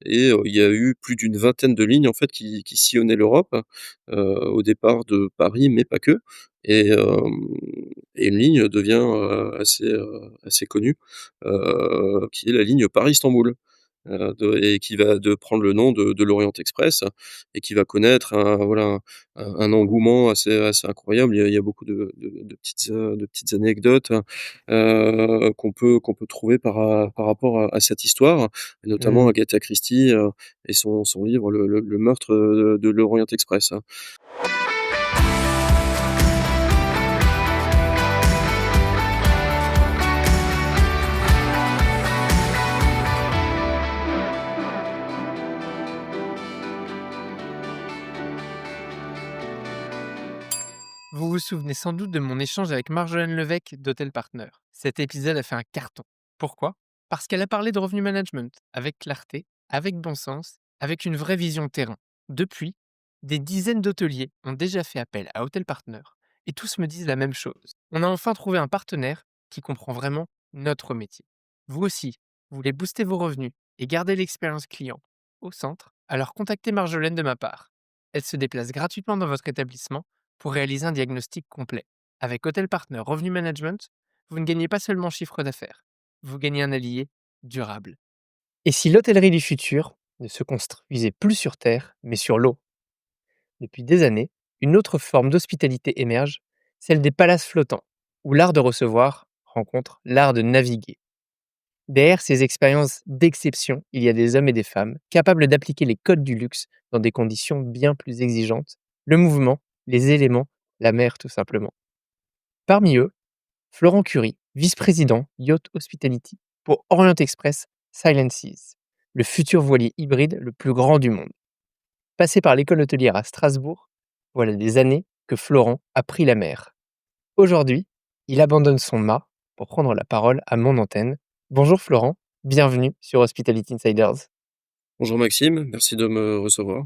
il y a eu plus d'une vingtaine de lignes en fait qui sillonnaient l'Europe, au départ de Paris, mais pas que. Et une ligne devient, assez connue, qui est la ligne Paris-Istanbul, et qui va de prendre le nom de l'Orient Express et qui va connaître un engouement assez incroyable. Il y a beaucoup de petites anecdotes, qu'on peut trouver par rapport à cette histoire, et notamment Mmh. Agatha Christie, et son livre Le meurtre, de l'Orient Express. Vous vous souvenez sans doute de mon échange avec Marjolaine Levesque d'Hotel Partner. Cet épisode a fait un carton. Pourquoi? Parce qu'elle a parlé de revenu management avec clarté, avec bon sens, avec une vraie vision terrain. Depuis, des dizaines d'hôteliers ont déjà fait appel à Hotel Partner et tous me disent la même chose. On a enfin trouvé un partenaire qui comprend vraiment notre métier. Vous aussi, vous voulez booster vos revenus et garder l'expérience client au centre? Alors contactez Marjolaine de ma part. Elle se déplace gratuitement dans votre établissement pour réaliser un diagnostic complet. Avec Hotel Partner Revenu Management, vous ne gagnez pas seulement chiffre d'affaires, vous gagnez un allié durable. Et si l'hôtellerie du futur ne se construisait plus sur terre, mais sur l'eau? Depuis des années, une autre forme d'hospitalité émerge, celle des palaces flottants, où l'art de recevoir rencontre l'art de naviguer. Derrière ces expériences d'exception, il y a des hommes et des femmes capables d'appliquer les codes du luxe dans des conditions bien plus exigeantes. Le mouvement, les éléments, la mer tout simplement. Parmi eux, Florent Curie, vice-président Yacht Hospitality pour Orient Express Silent Seas, le futur voilier hybride le plus grand du monde. Passé par l'école hôtelière à Strasbourg, voilà des années que Florent a pris la mer. Aujourd'hui, il abandonne son mât pour prendre la parole à mon antenne. Bonjour Florent, bienvenue sur Hospitality Insiders. Bonjour Maxime, merci de me recevoir.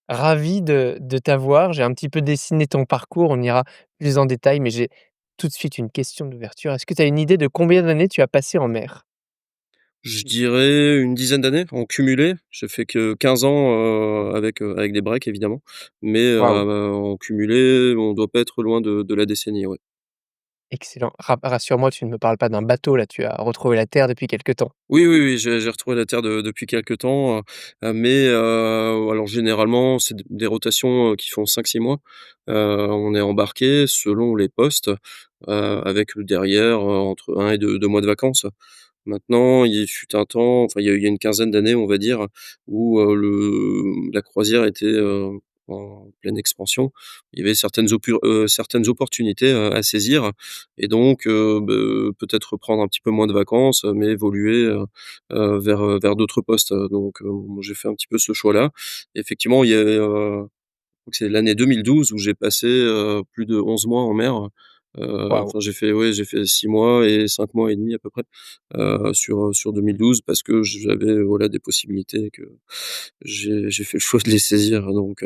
Ravi de t'avoir. J'ai un petit peu dessiné ton parcours, on ira plus en détail, mais j'ai tout de suite une question d'ouverture. Est-ce que tu as une idée de combien d'années tu as passé en mer? Je dirais une dizaine d'années en cumulé. J'ai fait que 15 ans, avec des breaks évidemment, mais Waouh, en cumulé, on doit pas être loin de la décennie, ouais. excellent. Rassure-moi, tu ne me parles pas d'un bateau là, tu as retrouvé la terre depuis quelque temps. Oui, oui, oui, j'ai retrouvé la terre depuis quelque temps, mais alors généralement, c'est des rotations, qui font 5-6 mois. On est embarqué selon les postes, avec derrière, entre 1 et 2 mois de vacances. Maintenant, il fut un temps, enfin il y a une quinzaine d'années, on va dire, où, la croisière était, en pleine expansion. Il y avait certaines opportunités, à saisir, et donc peut-être prendre un petit peu moins de vacances, mais évoluer, vers d'autres postes. Donc moi j'ai fait un petit peu ce choix-là. Effectivement, il y a, je crois que c'est l'année 2012 où j'ai passé, plus de 11 mois en mer. Waouh, Enfin j'ai fait 6 mois et 5 mois et demi à peu près, sur 2012, parce que j'avais, voilà, des possibilités et que j'ai fait le choix de les saisir, donc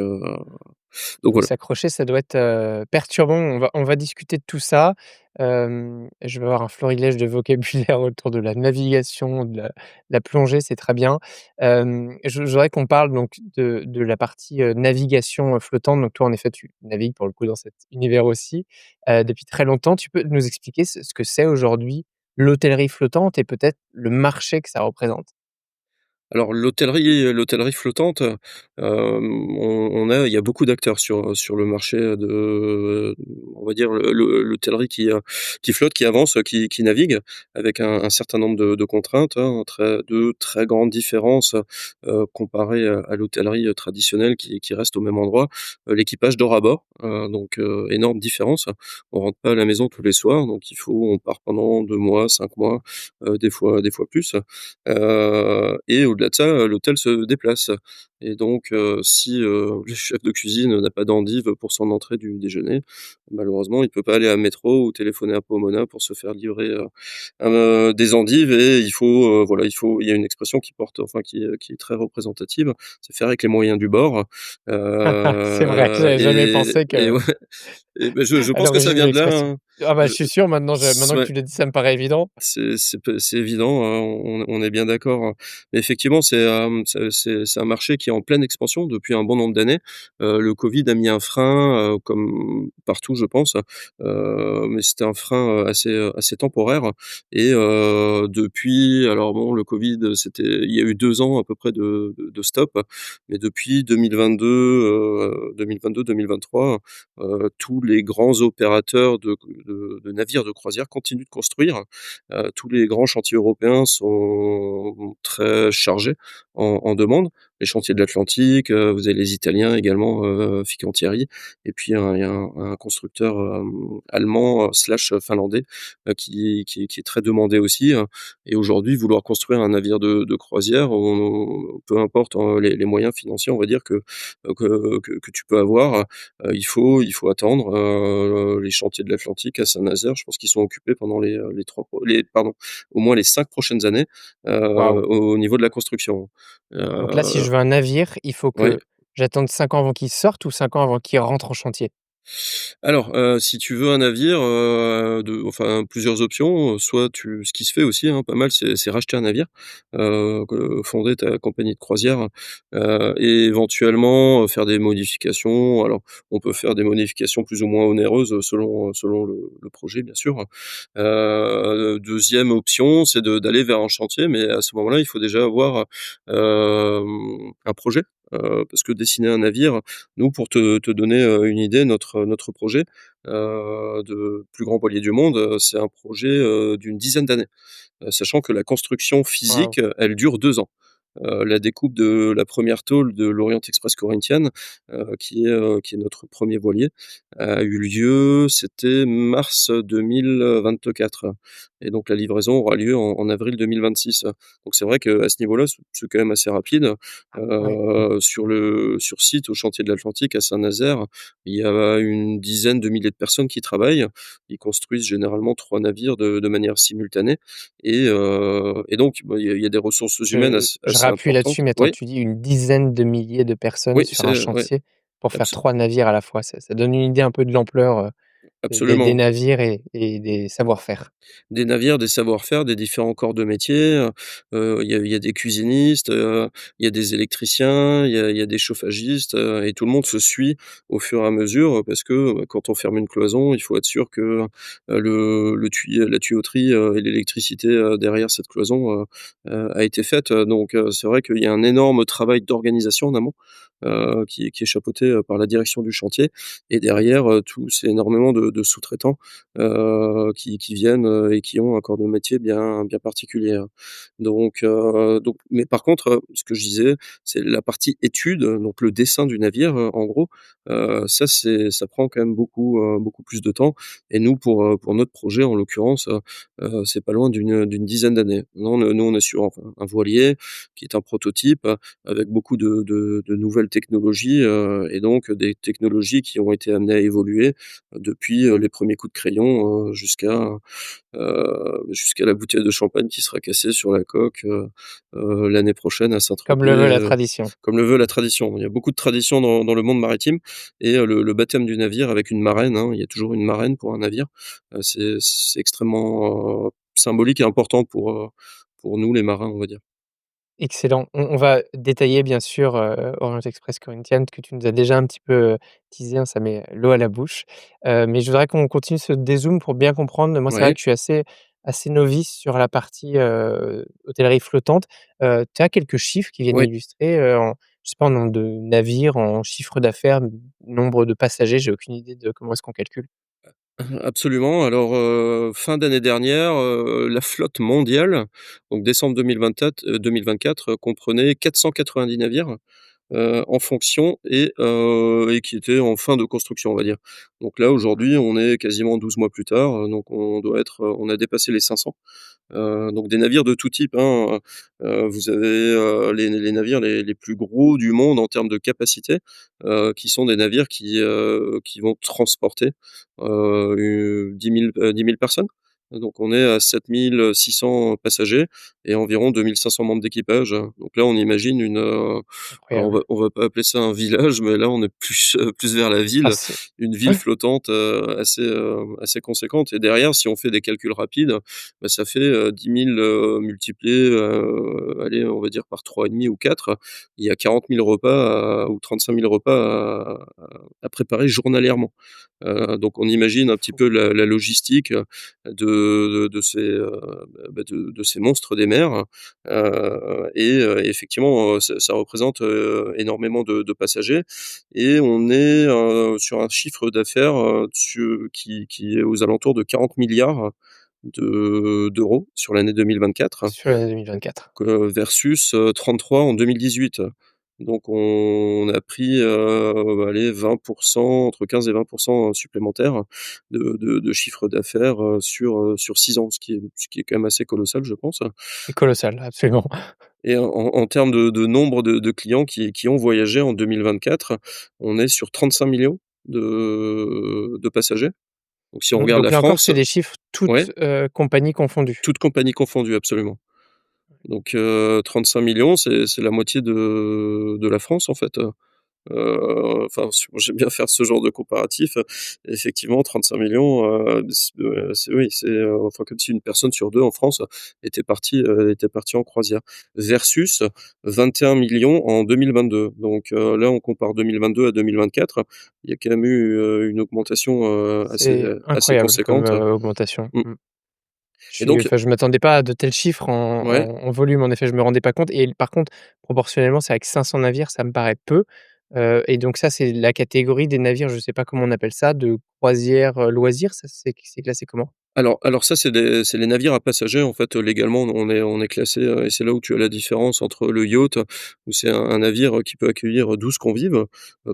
oui, voilà. s'accrocher, ça doit être, perturbant. On va discuter de tout ça. Je vais avoir un florilège de vocabulaire autour de la navigation, de la plongée, c'est très bien. Je voudrais qu'on parle donc de la partie, navigation, flottante. Donc toi, en effet, tu navigues pour le coup dans cet univers aussi, depuis très longtemps. Tu peux nous expliquer ce que c'est aujourd'hui l'hôtellerie flottante et peut-être le marché que ça représente? Alors l'hôtellerie flottante, il y a beaucoup d'acteurs sur le marché, on va dire l'hôtellerie qui flotte, qui avance, qui navigue avec un certain nombre de contraintes, hein, de très grandes différences, comparées à l'hôtellerie, traditionnelle qui reste au même endroit. L'équipage dort à bord, donc énorme différence. On rentre pas à la maison tous les soirs, donc on part pendant 2 mois, 5 mois, des fois plus. Et au-delà de ça, l'hôtel se déplace, et donc si, le chef de cuisine n'a pas d'endives pour son entrée du déjeuner, malheureusement, il peut pas aller à Métro ou téléphoner à Pomona pour se faire livrer, des endives, et voilà, il y a une expression qui porte, enfin qui est très représentative, c'est faire avec les moyens du bord. C'est vrai, j'avais jamais Et pensé et que ouais, et ben je à pense que ça l'origine de vient de là, l'expression. hein. Ah bah, je suis sûr maintenant que Ouais. tu l'as dit, ça me paraît évident. C'est évident, on est bien d'accord, hein. Mais effectivement, c'est un marché qui est en pleine expansion depuis un bon nombre d'années. Le covid a mis un frein, comme partout, je pense, mais c'était un frein, assez temporaire et depuis alors bon, le covid, il y a eu 2 ans à peu près de stop, mais depuis 2022-2023, tous les grands opérateurs de navires de croisière continuent de construire. Tous les grands chantiers européens sont très chargés en demande. Les chantiers de l'Atlantique, vous avez les Italiens également, Fincantieri et puis il y a un constructeur, allemand, slash finlandais, qui est très demandé aussi, et aujourd'hui vouloir construire un navire de croisière, peu importe, les moyens financiers, on va dire que tu peux avoir, il faut attendre, les chantiers de l'Atlantique à Saint-Nazaire, je pense qu'ils sont occupés pendant les 3 pro les pardon, au moins les 5 prochaines années, Waouh! au niveau de la construction. Donc là, si Heu, je veux un navire, il faut oui. que j'attende 5 ans avant qu'il sorte ou 5 ans avant qu'il rentre en chantier? Alors, si tu veux un navire, plusieurs options, soit ce qui se fait aussi, hein, pas mal, c'est racheter un navire, fonder ta compagnie de croisière, et éventuellement, faire des modifications. Alors, on peut faire des modifications plus ou moins onéreuses, selon le projet, bien sûr. 2e option, c'est d'aller vers un chantier, mais à ce moment-là, il faut déjà avoir, un projet, parce que dessiner un navire, nous, pour te donner, une idée, notre projet, de plus grand voilier du monde, c'est un projet, d'une dizaine d'années. Sachant que la construction Waouh! physique, elle dure 2 ans. La découpe de la première tôle de l'Orient Express Corinthian, qui est notre premier voilier, a eu lieu, c'était mars 2024 et donc la livraison aura lieu en avril 2026. Donc c'est vrai qu'à ce niveau-là, c'est quand même assez rapide. Ouais. Sur site, au chantier de l'Atlantique à Saint-Nazaire, il y a une dizaine de milliers de personnes qui travaillent. Ils construisent généralement 3 navires de manière simultanée et donc bah, il y a des ressources humaines Je assez rappuie importantes. là-dessus, mais attends, Oui, tu dis une dizaine de milliers de personnes oui, sur un c'est ouais, chantier pour faire abso 3 navires à la fois. Ça donne une idée un peu de l'ampleur, des absolument. navires et des savoir-faire. Des navires, des savoir-faire, des différents corps de métier, il y a des cuisinistes, il y a des électriciens, il y a des chauffagistes, et tout le monde se suit au fur et à mesure, parce que, bah, quand on ferme une cloison, il faut être sûr que, la tuyauterie, et l'électricité, derrière cette cloison, a été faite, donc c'est vrai qu'il y a un énorme travail d'organisation en amont, qui est chapeauté, par la direction du chantier et derrière, c'est énormément de sous-traitants qui viennent, et qui ont un corps de métier bien particulier, hein. Donc mais par contre, ce que je disais, c'est la partie étude, donc le dessin du navire, en gros, ça prend quand même beaucoup plus de temps et nous pour notre projet en l'occurrence, c'est pas loin d'une dizaine d'années. Nous on est sur enfin un voilier qui est un prototype, avec beaucoup de nouvelles technologies, et donc des technologies qui ont été amenées à évoluer depuis, les premiers coups de crayon, jusqu'à la bouteille de champagne qui sera cassée sur la coque, l'année prochaine à Comme Saint-Tropez, le veut la tradition. comme le veut la tradition. Il y a beaucoup de traditions dans le monde maritime et le baptême du navire avec une marraine, hein, il y a toujours une marraine pour un navire. C'est extrêmement, symbolique et important pour nous les marins, on va dire. Excellent. On va détailler bien sûr, Orient Express Corinthians que tu nous as déjà un petit peu, teasé, hein, ça met l'eau à la bouche. Mais je voudrais qu'on continue ce dézoom pour bien comprendre. Moi, c'est vrai Oui, que je suis assez novice sur la partie, hôtellerie flottante. Tu as quelques chiffres qui viennent oui. illustrer, en je sais pas, en nombre de navires, en chiffre d'affaires, nombre de passagers? J'ai aucune idée de comment est-ce qu'on calcule. Absolument. Alors, fin d'année dernière, la flotte mondiale, donc décembre 2024, comprenait 490 navires, en fonction et qui étaient en fin de construction, on va dire. Donc là, aujourd'hui, on est quasiment 12 mois plus tard, donc on a dépassé les 500. Donc des navires de tout type, hein, vous avez, les navires les plus gros du monde en termes de capacité, qui sont des navires qui vont transporter, 10 000 personnes. Donc on est à 7 600 passagers et environ 2 500 membres d'équipage. Donc là, on imagine alors Incroyable. on va pas appeler ça un village, mais là, on est plus, plus vers la Ah ville, c'est une ville ouais, flottante, assez conséquente et derrière, si on fait des calculs rapides, bah, ça fait, 10 000, multiplié, allez, on va dire par 3,5 ou 4. Il y a 40 000 repas ou 35 000 repas à préparer journalièrement. Donc on imagine un petit fou. peu la logistique, de ces, de ces monstres des mers, effectivement, ça représente, énormément de passagers et on est, sur un chiffre d'affaires, qui est aux alentours de 40 000 d'euros sur l'année 2024. Sur l'année 2024. Versus, 33 en 2018. Donc on a pris, allez 20, entre 15 et 20 supplémentaires de chiffre d'affaires, sur 6 ans, ce qui est quand même assez colossal, je pense. C'est colossal, absolument. Et en termes de nombre de clients qui ont voyagé en 2024, on est sur 35 millions de passagers. Donc si on regarde Donc la là encore, France, c'est des chiffres ouais, toutes, compagnies confondues. toutes compagnies confondues, absolument. Donc 35 millions, c'est la moitié de la France, en fait. Enfin, j'aime bien faire ce genre de comparatif. Effectivement, 35 millions, c'est oui, enfin, comme si une personne sur 2 en France était partie en croisière versus 21 millions en 2022. Donc là, on compare 2022 à 2024. Il y a quand même eu, une augmentation, C'est assez incroyable comme, conséquente. augmentation. Mmh Mmh. et donc Je m'attendais pas à de tels chiffres ouais. en volume, en effet, je me rendais pas compte et par contre, proportionnellement, c'est vrai que 500 navires, ça me paraît peu, et donc ça, c'est la catégorie des navires, je sais pas comment on appelle ça, de croisière, loisirs, ça c'est classé comment? Alors ça, c'est les navires à passagers, en fait, légalement, on est classé, et c'est là où tu as la différence entre le yacht, où c'est un navire qui peut accueillir 12 convives,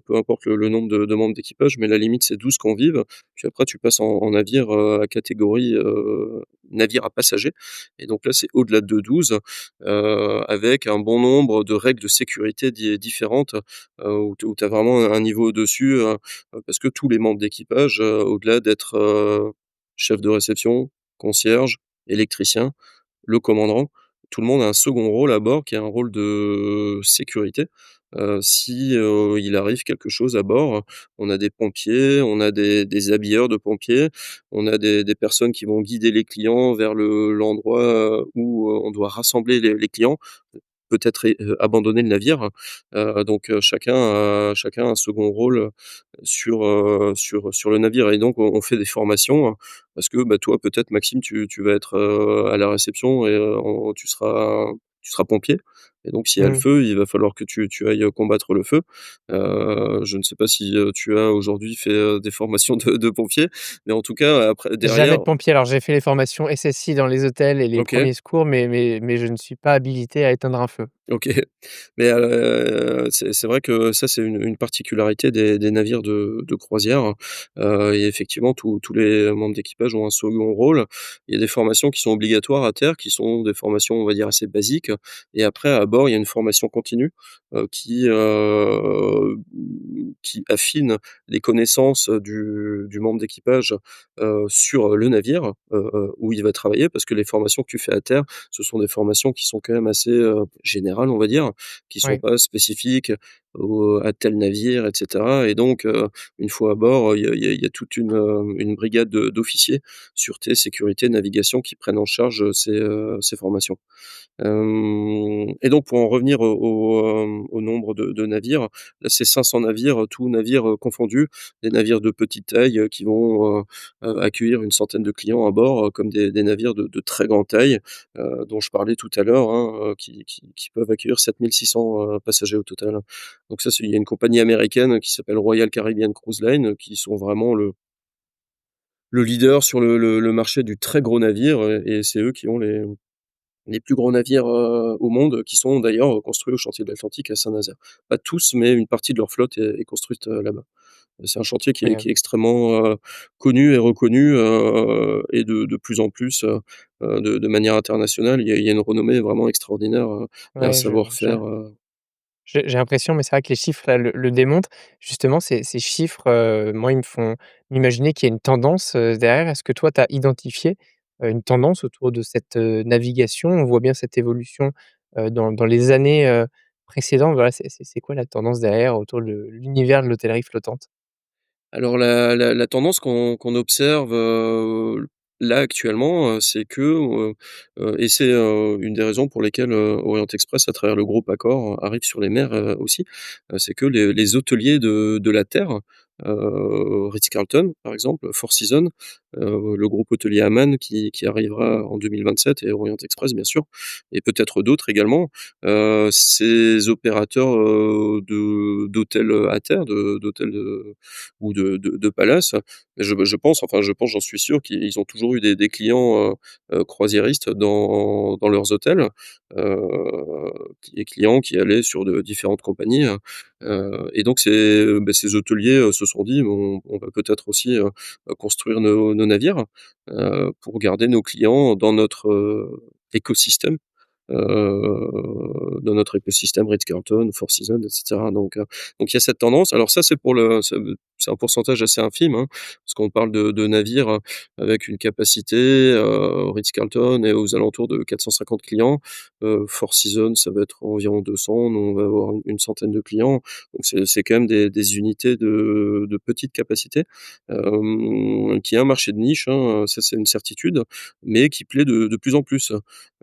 peu importe le nombre de membres d'équipage, mais la limite, c'est 12 convives. Puis après, tu passes en navire, à catégorie, navire à passagers et donc là, c'est au-delà de 12, avec un bon nombre de règles de sécurité différentes, où tu as vraiment un niveau au-dessus, parce que tous les membres d'équipage, au-delà d'être, chef de réception, concierge, électricien, le commandant. Tout le monde a un second rôle à bord qui est un rôle de sécurité. Si, il arrive quelque chose à bord, on a des pompiers, on a des habilleurs de pompiers, on a des personnes qui vont guider les clients vers l'endroit, où, on doit rassembler les clients, peut-être abandonner le navire. Donc chacun a un second rôle, sur le navire et donc on fait des formations, parce que, bah, toi peut-être Maxime tu vas être, à la réception et tu seras pompier et donc s'il y a le Mmh. feu, il va falloir que tu ailles combattre le feu. Je ne sais pas si, tu as aujourd'hui fait, des formations de pompier, mais en tout cas après Jamais derrière de pompier, alors j'ai fait les formations SSI dans les hôtels et les OK, premiers secours, mais je ne suis pas habilité à éteindre un feu. OK. Mais, c'est vrai que ça, c'est une particularité des navires de croisière, et effectivement tous les membres d'équipage ont un second rôle. Il y a des formations qui sont obligatoires à terre, qui sont des formations, on va dire, assez basiques et après à bord, il y a une formation continue, qui affine les connaissances, du membre d'équipage, sur le navire, où il va travailler. Parce que les formations que tu fais à terre, ce sont des formations qui sont quand même assez, générales, on va dire, qui sont Oui, pas spécifiques à tel navire et cetera et donc une fois à bord, il y a toute une brigade d'officiers, sûreté, sécurité, navigation qui prennent en charge, ces formations. Et donc pour en revenir au nombre de navires, là c'est 500 navires, tous navires, confondus, des navires de petite taille, qui vont, accueillir une centaine de clients à bord, comme des navires de très grande taille, dont je parlais tout à l'heure, hein, qui peuvent accueillir 7 600 passagers au total. Donc ça, il y a une compagnie américaine qui s'appelle Royal Caribbean Cruise Line, qui sont vraiment le leader sur le marché du très gros navire, et c'est eux qui ont les plus gros navires, au monde, qui sont d'ailleurs, construits au chantier de l'Atlantique à Saint-Nazaire. Pas tous, mais une partie de leur flotte est construite, là-bas. C'est un chantier qui est incroyable. extrêmement, connu et reconnu, et de plus en plus, de manière internationale. Il y a une renommée vraiment extraordinaire, et un Ouais, je savoir-faire, j'ai l'impression, mais c'est vrai que les chiffres là le démontrent. Justement, ces chiffres, moi, ils me font m'imaginer qu'il y a une tendance, derrière. Est-ce que toi, tu as identifié, une tendance autour de cette, navigation? On voit bien cette évolution, dans les années, précédentes. Voilà, c'est quoi la tendance derrière autour de l'univers de l'hôtellerie flottante? Alors la tendance qu'on observe, là actuellement, c'est que, et c'est, une des raisons pour lesquelles, Orient Express à travers le groupe Accor arrive sur les mers, aussi, c'est que les hôteliers de la terre, Ritz-Carlton par exemple, Four Seasons, le groupe hôtelier Aman qui arrivera en 2027 et Orient Express bien sûr et peut-être d'autres également. Ces opérateurs, d'hôtels, à terre, d'hôtels ou de palaces. Je pense, enfin je pense, j'en suis sûr qu'ils ont toujours eu des clients, croisiéristes dans leurs hôtels, des clients qui allaient sur de différentes compagnies, et donc ces hôteliers, se sont dit: On va peut-être aussi, construire nos navires, pour garder nos clients écosystème, dans notre écosystème Ritz-Carlton, Four Seasons et cetera. Donc il y a cette tendance. Alors ça, c'est un pourcentage assez infime, hein, parce qu'on parle de navires, avec une capacité, Ritz-Carlton est aux alentours de 450 clients, Four Seasons, ça va être environ 200, nous on va avoir une centaine de clients. Donc c'est quand même des unités de petite capacité, qui est un marché de niche, hein, ça c'est une certitude, mais qui plaît de plus en plus.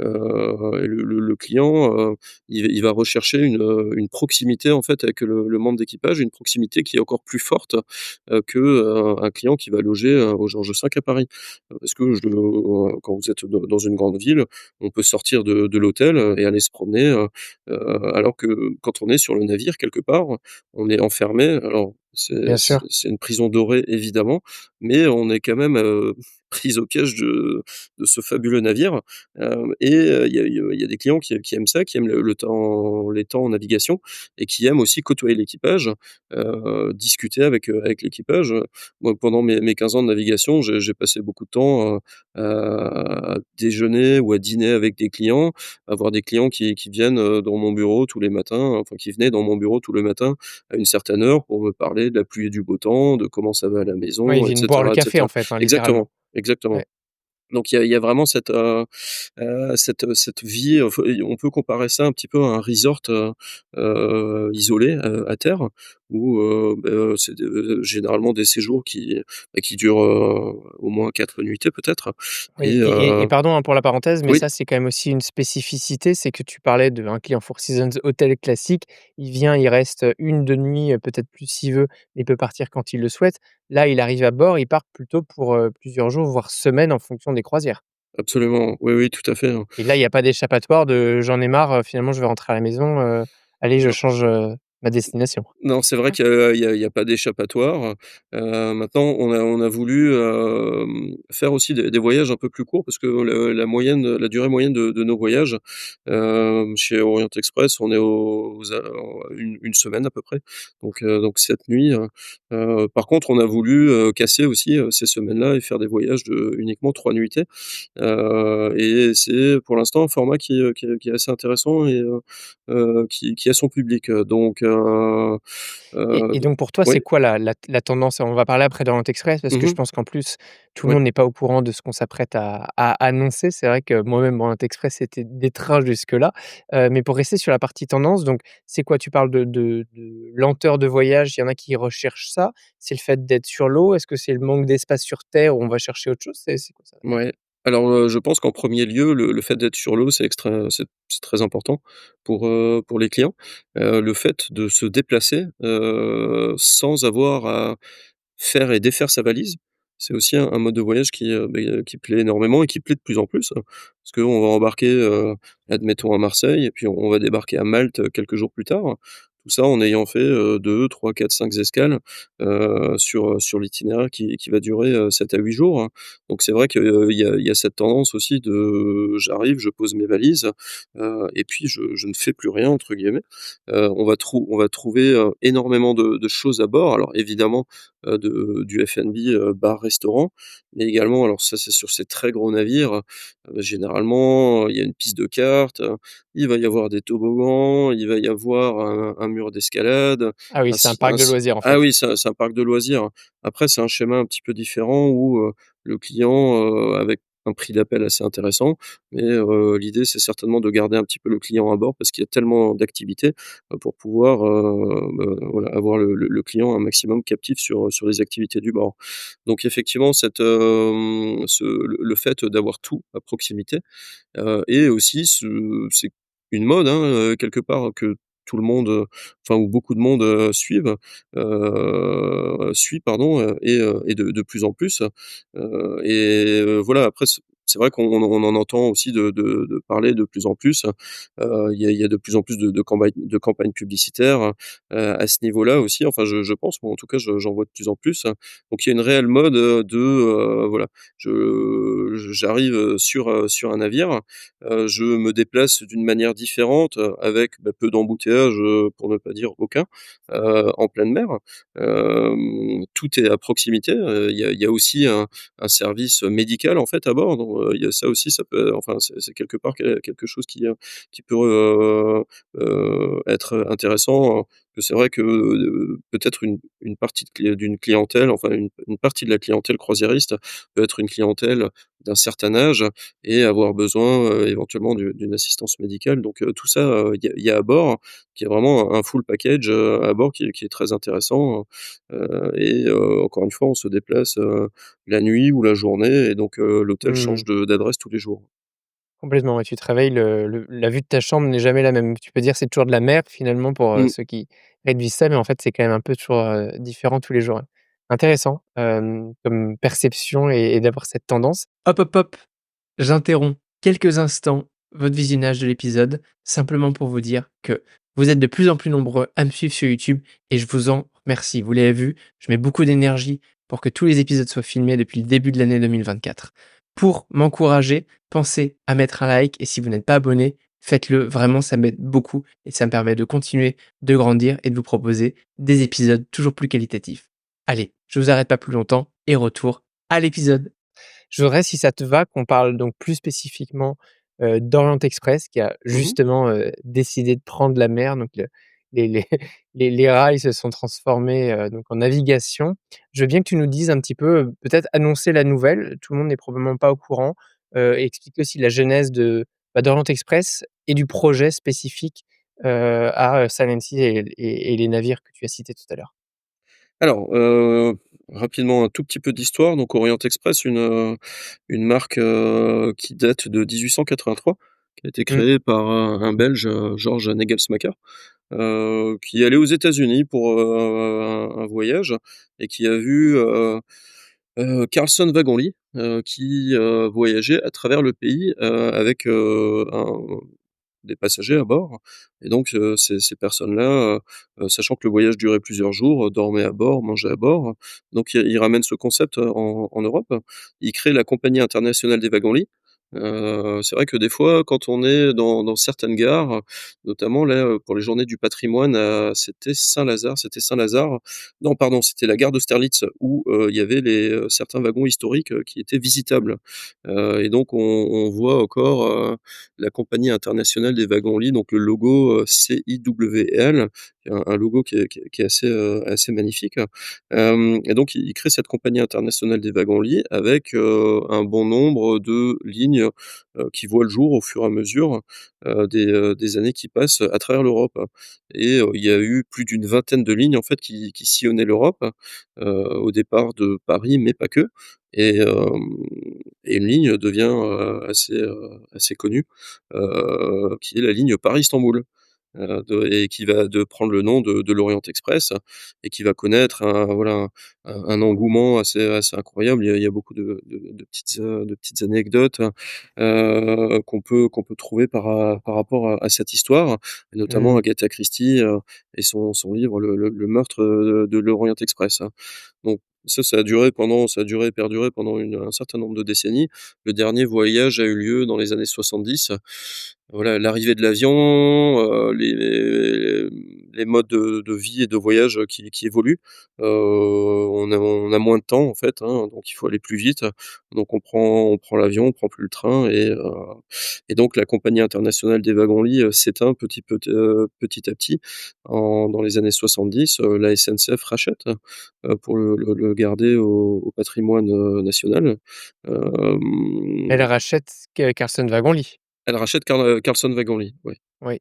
Et le client, il va rechercher une proximité en fait avec le membre d'équipage, une proximité qui est encore plus forte, que, un client qui va loger, au Georges V à Paris. Parce que quand vous êtes dans une grande ville, on peut sortir de l'hôtel, et aller se promener, alors que quand on est sur le navire quelque part, on est enfermé. Alors Bien sûr. c'est une prison dorée évidemment, mais on est quand même, pris au piège de ce fabuleux navire. Il y a des clients qui aiment ça, qui aiment les temps en navigation et qui aiment aussi côtoyer l'équipage, discuter avec l'équipage. Moi, pendant mes 15 ans de navigation, j'ai passé beaucoup de temps, à déjeuner ou à dîner avec des clients, avoir des clients qui viennent, dans mon bureau tous les matins, enfin qui venaient dans mon bureau tous les matins à une certaine heure pour me parler de la pluie et du beau temps, de comment ça va à la Ouais, ils maison et viennent boire le cetera et café en cetera. fait, hein, littéralement. Exactement, exactement. Ouais. Donc il y a vraiment cette vie, on peut comparer ça un petit peu à un resort, isolé, à terre où, c'est généralement des séjours qui durent, au moins 4 nuitées peut-être Oui et et pardon, hein, pour la parenthèse, mais oui, ça, c'est quand même aussi une spécificité, c'est que tu parlais d'un client Four Seasons hôtel classique. Il vient, il reste, 1-2 nuits, peut-être plus s'il veut, mais il peut partir quand il le souhaite. Là, il arrive à bord, il part plutôt pour, plusieurs jours, voire semaines en fonction des croisières absolument. Oui, oui, tout à fait, hein. et là, il y a pas d'échappatoire de: «J'en ai marre, finalement, je vais rentrer à la maison, allez, je Non. change, ma destination». Non, c'est vrai qu'il y a pas d'échappatoire. Maintenant on a voulu, faire aussi des voyages un peu plus courts parce que la durée moyenne de nos voyages, chez Orient Express, on est aux a 1 semaine à peu près, donc 7 nuits, par contre, on a voulu, casser aussi, ces semaines-là et faire des voyages de uniquement 3 nuitées, et c'est pour l'instant un format qui est assez intéressant et qui a son public, Et donc donc pour toi, c'est oui. quoi la tendance? On va parler après d'Orient Express parce que je Mmh. pense qu'en plus, tout le Ouais. monde n'est pas au courant de ce qu'on s'apprête à annoncer. C'est vrai que moi-même, Orient Express, c'était des trains jusque-là. Mais pour rester sur la partie tendance, donc c'est quoi? Tu parles de lenteur de voyage, il y en a qui recherchent ça? C'est le fait d'être sur l'eau? Est-ce que c'est le manque d'espace sur terre où on va chercher autre chose? C'est quoi ça? Ouais. Alors, je pense qu'en premier lieu, le fait d'être sur l'eau, c'est très important pour les clients. Le fait de se déplacer, sans avoir à faire et défaire sa valise, c'est aussi un mode de voyage qui plaît énormément et qui plaît de plus en plus, parce qu'on va embarquer, admettons à Marseille et puis on va débarquer à Malte, quelques jours plus tard. Tout ça en ayant fait, 2-3-4-5 escales, sur l'itinéraire qui va durer, 7 à 8 jours, hein. Donc c'est vrai qu'il y a cette tendance aussi de j'arrive, je pose mes valises, et puis je ne fais plus rien entre guillemets. On va trouver, énormément de choses à bord. Alors évidemment, du F&B, bar-restaurant, mais également alors ça c'est sur ces très gros navires, généralement, il y a une piste de karts, il va y avoir des toboggans, il va y avoir un mur d'escalade, Ah oui, un c'est un si parc un de si loisirs, en ah fait. oui, c'est un parc de loisirs. Après c'est un schéma un petit peu différent où, le client, avec un prix d'appel assez intéressant. Mais l'idée, c'est certainement de garder un petit peu le client à bord parce qu'il y a tellement d'activités, pour pouvoir, voilà, avoir le client un maximum captif sur les activités du bord. Donc effectivement, le fait d'avoir tout à proximité, et aussi c'est une mode, hein, quelque part que tout le monde, enfin où beaucoup de monde, suit pardon, et de plus en plus, voilà après c'est vrai qu'on en entend aussi de parler de plus en plus, il y a de plus en plus de campagnes publicitaires, à ce niveau-là aussi, enfin je pense, moi en tout cas j'en vois de plus en plus, donc il y a une réelle mode, voilà, j'arrive, sur un navire, je me déplace d'une manière différente, avec, peu d'embouteillages, pour ne pas dire aucun, en pleine mer. Tout est à proximité, il y a aussi un service médical, en fait, à bord, donc il y a ça aussi, ça peut enfin, c'est quelque part quelque chose qui peut, être intéressant, que c'est vrai que, peut-être une partie d'une clientèle, enfin une partie de la clientèle croisiériste peut être une clientèle d'un certain âge et avoir besoin, éventuellement d'une assistance médicale. Donc tout ça, il y a à bord, qui est vraiment un full package, à bord qui est très intéressant, encore une fois, on se déplace, la nuit ou la journée et donc l'hôtel change Mmh. d'adresse tous les jours. Complètement, et tu te réveilles, le la vue de ta chambre n'est jamais la même. Tu peux dire c'est toujours de la mer finalement pour, Mmh. ceux qui réduisent ça, mais en fait, c'est quand même un peu toujours, différent tous les jours, ouais. Intéressant, comme perception et d'avoir cette tendance. Hop, hop, hop, j'interromps quelques instants votre visionnage de l'épisode, simplement pour vous dire que vous êtes de plus en plus nombreux à me suivre sur YouTube et je vous en remercie. Vous l'avez vu, je mets beaucoup d'énergie pour que tous les épisodes soient filmés depuis le début de l'année 2024. Pour m'encourager, pensez à mettre un like et si vous n'êtes pas abonné, faites-le. Vraiment, ça m'aide beaucoup et ça me permet de continuer de grandir et de vous proposer des épisodes toujours plus qualitatifs. Allez, je vous arrête pas plus longtemps et retour à l'épisode. Je voudrais, si ça te va, qu'on parle donc plus spécifiquement, d'Orient Express qui a Mmh. justement, décidé de prendre la mer. Donc les les rails se sont transformés, donc en navigation. Je veux bien que tu nous dises un petit peu, peut-être annoncer la nouvelle, tout le monde n'est probablement pas au courant, et expliquer aussi la genèse d'Orient Express et du projet spécifique, à Silent Sea et les navires que tu as cités tout à l'heure. Alors, rapidement, un tout petit peu d'histoire. Donc Orient Express, une marque, qui date de 1883, qui a été Mmh. créée par un Belge, Georges Nagelsmacher, qui est allé aux États-Unis pour, un voyage et qui a vu, Carlson Wagonlit, qui, voyageait à travers le pays, avec, des passagers à bord et donc ces personnes-là, sachant que le voyage durait plusieurs jours, dormaient à bord, mangeaient à bord. Donc ils ramènent ce concept, en Europe. Ils créent la Compagnie internationale des wagons-lits. C'est vrai que des fois, quand on est dans certaines gares, notamment là, pour les journées du patrimoine c'était Saint-Lazare. Non pardon, c'était la gare d'Austerlitz où, il y avait certains wagons historiques, qui étaient visitables. Et donc on voit encore, la Compagnie internationale des wagons-lits, donc le logo, CIWL, qui est un logo qui est assez magnifique. Et donc il crée cette Compagnie internationale des wagons-lits avec, un bon nombre de lignes, qui voient le jour au fur et à mesure, des années qui passent à travers l'Europe. Et il y a eu plus d'une vingtaine de lignes en fait qui sillonnaient l'Europe, au départ de Paris, mais pas que. Et et une ligne devient, assez connue, qui est la ligne Paris-Istanbul, et qui va de prendre le nom de l'Orient Express et qui va connaître un engouement assez incroyable. Il y a beaucoup de petites anecdotes, qu'on peut trouver par rapport à cette histoire, et notamment Mmh. Agatha Christie, et son livre Le meurtre, de l'Orient Express. Donc ça a duré et perduré pendant un certain nombre de décennies. Le dernier voyage a eu lieu dans les années 70. Voilà, l'arrivée de l'avion, les modes de vie et de voyage, qui évoluent. On a moins de temps en fait, hein, donc il faut aller plus vite. Donc on prend l'avion, on prend plus le train et donc la compagnie internationale des wagons-lits, s'éteint petit à petit. Dans les années 70, la SNCF rachète, pour le garder au patrimoine, national. Elle Hem, rachète Carlson Wagonlit? Elle rachète Carlson Wagonlit, ouais. Oui.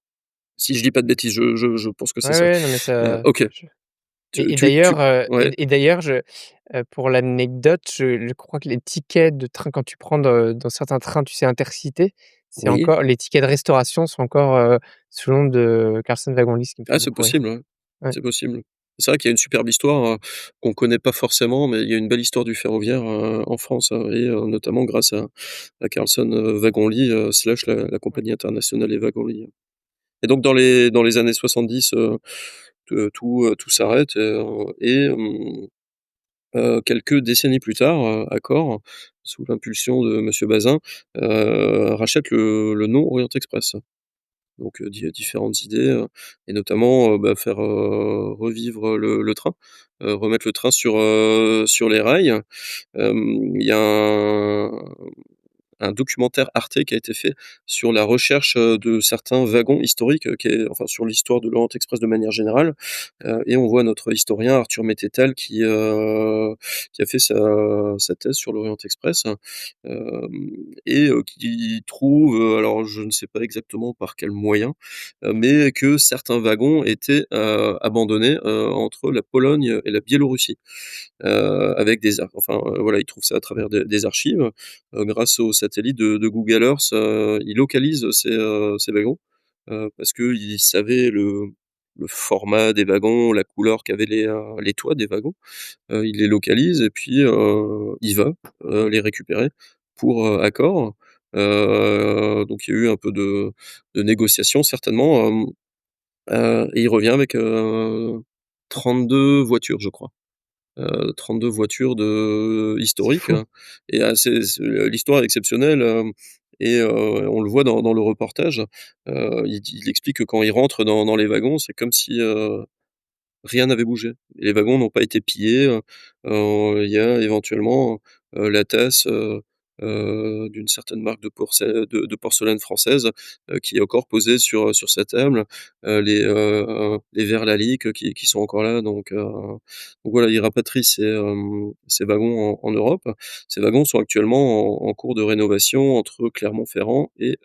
Si je dis pas de bêtises, je pense que c'est Ouais, ça. ouais, non mais ça OK. je Tu et tu tu d'ailleurs, ouais, d'ailleurs pour l'anecdote, je crois que les tickets de train quand tu prends dans certains trains, tu sais, Intercités, c'est oui. encore les tickets de restauration sont encore, sous le nom de Carlson Wagonlit, ce qui me fait Ah, c'est beaucoup rire. possible, ouais. Ouais. C'est possible. C'est vrai qu'il y a une superbe histoire, qu'on connaît pas forcément, mais il y a une belle histoire du ferroviaire, en France, notamment grâce à Carlson, Wagonlit, slash la Ouais. compagnie internationale des wagons-lits. Et donc dans les années 70, tout s'arrête, quelques décennies plus tard, Accor, sous l'impulsion de monsieur Bazin, rachète le nom Orient Express. Donc différentes idées, et notamment, faire, revivre le train, remettre le train sur les rails. Il y a un documentaire Arte qui a été fait sur la recherche, de certains wagons historiques, qui est enfin sur l'histoire de l'Orient Express de manière générale, et on voit notre historien Arthur Mettetal qui a fait sa thèse sur l'Orient Express, qui trouve, alors je ne sais pas exactement par quel moyen, mais que certains wagons étaient, abandonnés, entre la Pologne et la Biélorussie. Avec des ar enfin, voilà, ils trouvent ça à travers des archives. Grâce aux satellites de Google Earth, ils localisent ces wagons, parce qu'ils savaient le format des wagons, la couleur qu'avaient les toits des wagons. Ils les localisent et puis, il va, les récupérer pour, Accor. Donc il y a eu un peu de négociation certainement, et il revient avec, 32 voitures, je crois. 32 voitures C'est historiques, fou. et l'histoire est exceptionnelle, on le voit dans le reportage. Il explique que quand il rentre dans les wagons, c'est comme si, rien n'avait bougé. Les wagons n'ont pas été pillés, il y a éventuellement, la tasse, d'une certaine marque de porcelaine française, qui est encore posée sur sa table, les verres Lalique, qui sont encore là, donc voilà, ils rapatrient ces wagons en Europe. Ces wagons sont actuellement en cours de rénovation entre Clermont-Ferrand et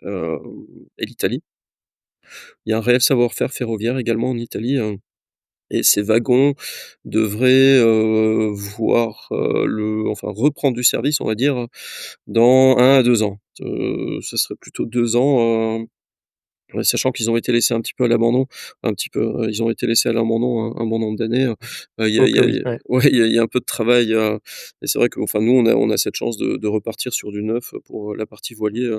l'Italie. Il y a un réel savoir-faire ferroviaire également en Italie, et ces wagons devraient, voir, reprendre du service, on va dire, dans 1 à 2 ans. Ce serait plutôt 2 ans, ouais, sachant qu'ils ont été laissés un petit peu à l'abandon, un petit peu, ils ont été laissés à l'abandon un bon nombre d'années, Oh que oui, ouais. ouais, il y a un peu de travail, et c'est vrai que, enfin, nous, on a cette chance de repartir sur du neuf, pour, la partie voilier,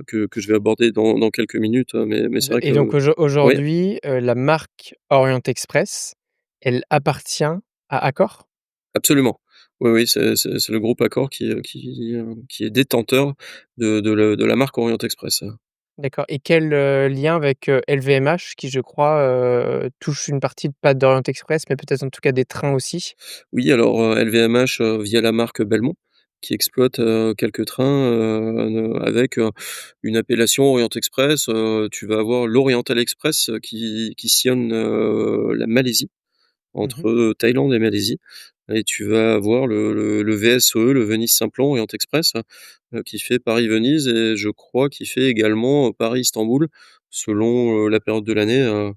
que je vais aborder dans quelques minutes, mais c'est vrai Et que donc ouais. aujourd'hui, la marque Orient Express, elle appartient à Accor? Absolument. Oui, oui, c'est le groupe Accor qui est détenteur de la marque Orient Express. D'accord, et quel, lien avec, LVMH qui je crois, touche une partie pas d'Orient Express, mais peut-être en tout cas des trains aussi? Oui, alors, LVMH, via la marque Belmont, qui exploite, quelques trains, avec, une appellation Orient Express. Tu vas avoir l'Oriental Express, qui sillonne, la Malaisie. Mmh. Entre, Thaïlande et Malaisie, et tu vas avoir le VSE, le Venise Simplon Orient Express, qui fait Paris-Venise, et je crois qu'il fait également, Paris-Istanbul selon, la période de l'année,